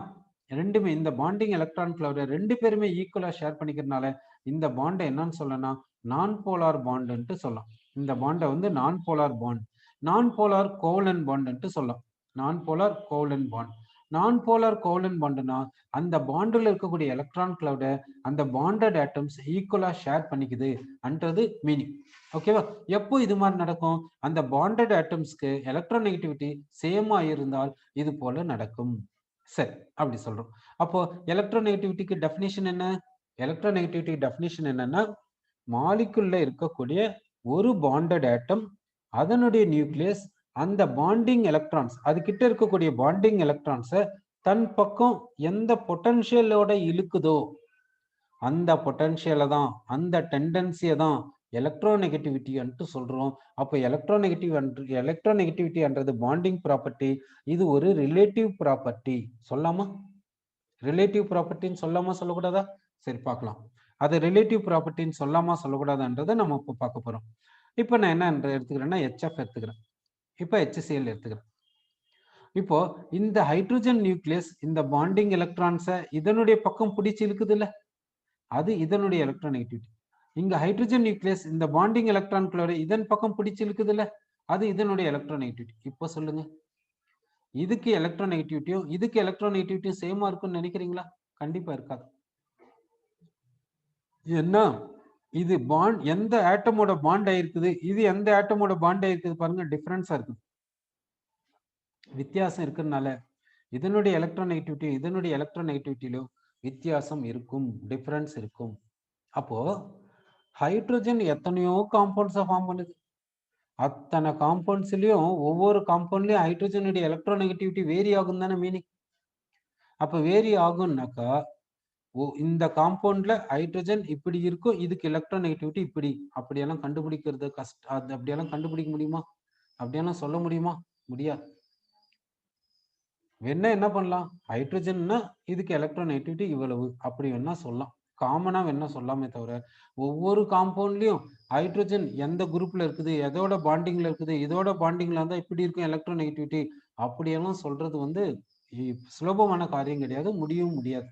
ரெண்டுமே இந்த பாண்டிங் எலக்ட்ரான் கிளவுட் ரெண்டு பேருமே ஈக்குவலா ஷேர் பண்ணிக்கிறதுனால இந்த பாண்டை என்னன்னு சொல்லலாம்? நான் போலார் பாண்டுன்ட்டு சொல்லலாம். இந்த பாண்டை நான் போலார் பாண்ட், நான் போலார் கோவலன் பாண்டுன்ட்டு சொல்லலாம். நான் போலார் கோவலன் பாண்ட். நான் போலார் கோவலன் பாண்டுனா அந்த பாண்டுல இருக்கக்கூடிய எலக்ட்ரான் கிளவுட அந்த பாண்டட் ஆட்டம்ஸ் ஈக்குவலா ஷேர் பண்ணிக்குது அன்றது மீனிங். ஓகேவா? எப்போ இது மாதிரி நடக்கும்? அந்த பாண்டட் ஆட்டம்ஸ்க்கு எலக்ட்ரோநெகட்டிவிட்டி சேமா இருந்தால் இது போல நடக்கும். சரி, அப்படி சொல்றோம். அப்போ எலக்ட்ரோநெகட்டிவிட்டிக்கு டெஃபினிஷன் என்ன? எலக்ட்ரோநெகட்டிவிட்டி டெஃபினிஷன் என்னன்னா மாலிகுல்ல இருக்கக்கூடிய ஒரு பாண்டட் ஆட்டம் அதனுடைய நியூக்ளியஸ் அந்த பாண்டிங் எலக்ட்ரான்ஸ் அது கிட்ட இருக்கக்கூடிய பாண்டிங் எலக்ட்ரான்ஸை தன் பக்கம் எந்த பொட்டன்ஷியலோட இழுக்குதோ அந்த பொட்டன்ஷியலை தான், அந்த டெண்டன்சியை தான் எலக்ட்ரோநெகட்டிவிட்டி சொல்றோம். அப்போ எலக்ட்ரோநெகட்டிவிட்டி பாண்டிங் ப்ராப்பர்ட்டி, இது ஒரு ரிலேட்டிவ் ப்ராப்பர்ட்டி. சொல்லாமா? ரிலேட்டிவ் ப்ராப்பர்ட்டின்னு சொல்லாமா சொல்லக்கூடாதா? சரி, பார்க்கலாம். அது ரிலேட்டிவ் ப்ராப்பர்ட்டின்னு சொல்லாமா சொல்லக்கூடாதுன்றதை நம்ம இப்போ பார்க்க போறோம். இப்போ நான் என்ன எடுத்துக்கிறேன்னா HF எடுத்துக்கிறேன், இப்போ HCl எடுத்துக்கிறேன். இப்போ இந்த ஹைட்ரஜன் நியூக்ளியஸ் இந்த பாண்டிங் எலக்ட்ரான்ஸை இதனுடைய பக்கம் பிடிச்சு இழுக்குது இல்ல, அது இதனுடைய எலக்ட்ரோநெகட்டிவிட்டி. இங்க ஹைட்ரஜன் நியூக்ளியஸ் இந்த பாண்டிங் எலக்ட்ரான்களோட இதன் பக்கம் பிடிச்சு இழுக்குது இல்ல, அது இதனுடைய எலக்ட்ரோநெகட்டிவிட்டி. இப்போ சொல்லுங்க, இதுக்கு எலக்ட்ரோநெகட்டிவிட்டியும் இதுக்கு எலக்ட்ரோநெகட்டிவிட்டியும் சேமா இருக்குன்னு நினைக்கிறீங்களா? கண்டிப்பா இருக்காது. ஏன்னா இது பாண்ட் எந்த ஆட்டமோட பாண்ட் ஆயிருக்குது, இது எந்த ஆட்டமோட பாண்ட் ஆயிருக்குது பாருங்க, டிஃபரன்ஸா இருக்குது. வித்தியாசம் இருக்கிறதுனால இதனுடைய எலக்ட்ரோநெகட்டிவிட்டி இதனுடைய எலக்ட்ரோநெகட்டிவிட்டியிலும் வித்தியாசம் இருக்கும், டிஃபரன்ஸ் இருக்கும். அப்போ ஹைட்ரஜன் எத்தனையோ காம்பவுண்ட்ஸை ஃபார்ம் பண்ணுது. அத்தனை காம்பவுண்ட்ஸ்லயும் ஒவ்வொரு காம்பவுண்ட்லயும் ஹைட்ரஜனுடைய எலக்ட்ரோநெகட்டிவிட்டி வேரி ஆகும் தானே மீனிங். அப்ப வேரி ஆகும்னாக்கா இந்த காம்பவுண்ட்ல ஹைட்ரஜன் இப்படி இருக்கும், இதுக்கு எலக்ட்ரோநெகட்டிவிட்டி இப்படி, அப்படியெல்லாம் கண்டுபிடிக்கிறது கஷ்டம். அது அப்படியெல்லாம் கண்டுபிடிக்க முடியுமா? அப்படியெல்லாம் சொல்ல முடியுமா? முடியாது. வேணா என்ன பண்ணலாம், ஹைட்ரஜன்னா இதுக்கு எலக்ட்ரோநெகட்டிவிட்டி இவ்வளவு அப்படி வேணா சொல்லலாம். காமனா வேணா சொல்லாமே தவிர ஒவ்வொரு காம்பவுண்ட்லயும் ஹைட்ரஜன் எந்த குரூப்ல இருக்குது, எதோட பாண்டிங்ல இருக்குது, இதோட பாண்டிங்ல இருந்தா இப்படி இருக்கும் எலக்ட்ரோநெகட்டிவிட்டி அப்படியெல்லாம் சொல்றது வந்து சுலபமான காரியம் கிடையாது, முடியவும் முடியாது.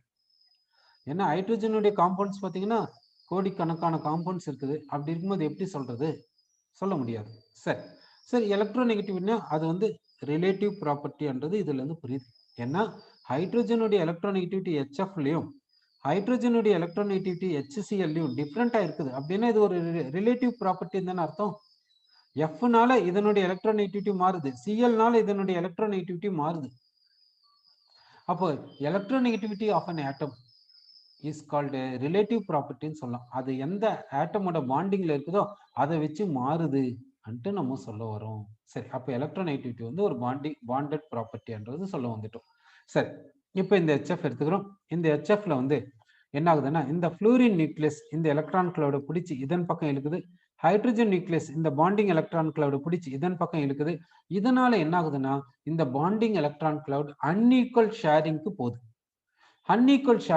ஏன்னா ஹைட்ரஜனுடைய காம்பவுண்ட்ஸ் பார்த்தீங்கன்னா கோடிக்கணக்கான காம்பவுண்ட்ஸ் இருக்குது. அப்படி இருக்கும்போது எப்படி சொல்றது, சொல்ல முடியாது. சரி சரி, எலக்ட்ரோநெகட்டிவ்னா அது வந்து ரிலேட்டிவ் ப்ராப்பர்ட்டின்றது இதுல இருந்து புரியுது. ஏன்னா ஹைட்ரஜனுடைய எலக்ட்ரோநெகட்டிவிட்டி HFலையும் ஹைட்ரஜனுடைய எலக்ட்ரோநெகட்டிவிட்டி HClலையும் டிஃப்ரெண்டா இருக்குது அப்படின்னா இது ஒரு ரிலேட்டிவ் ப்ராப்பர்ட்டி தானே அர்த்தம். Fனால இதனுடைய எலக்ட்ரோநெகட்டிவிட்டி மாறுது, Clனால இதனுடைய எலக்ட்ரோநெகட்டிவிட்டி மாறுது. அப்போ electronegativity of an atom is called relative ப்ராப்பர்ட்டின்னு சொல்லலாம். அது எந்த ஆட்டமோட பாண்டிங்ல இருக்குதோ அதை வச்சு மாறுது அன்ட்டு நம்ம சொல்ல வரோம். சரி, அப்போ எலக்ட்ரோநெகட்டிவிட்டி வந்து ஒரு பாண்டட் ப்ராப்பர்ட்டின்றது சொல்ல வந்துட்டோம். சரி, இப்போ இந்த HF எடுத்துக்கிறோம். இந்த HFல வந்து என்ன ஆகுதுன்னா இந்த ஃப்ளூரின் நியூக்ளியஸ் இந்த எலக்ட்ரான் கிளவுட பிடிச்சி இதன் பக்கம் இழுக்குது. ஹைட்ரஜன் நியூக்ளியஸ் இந்த பாண்டிங் எலக்ட்ரான் கிளவுட பிடிச்சி இதன் பக்கம் இழுக்குது. இதனால என்ன ஆகுதுன்னா இந்த பாண்டிங் எலக்ட்ரான் கிளவுட் அன்ஈக்குவல் ஷேரிங்க்கு போகுது. Unequal sharing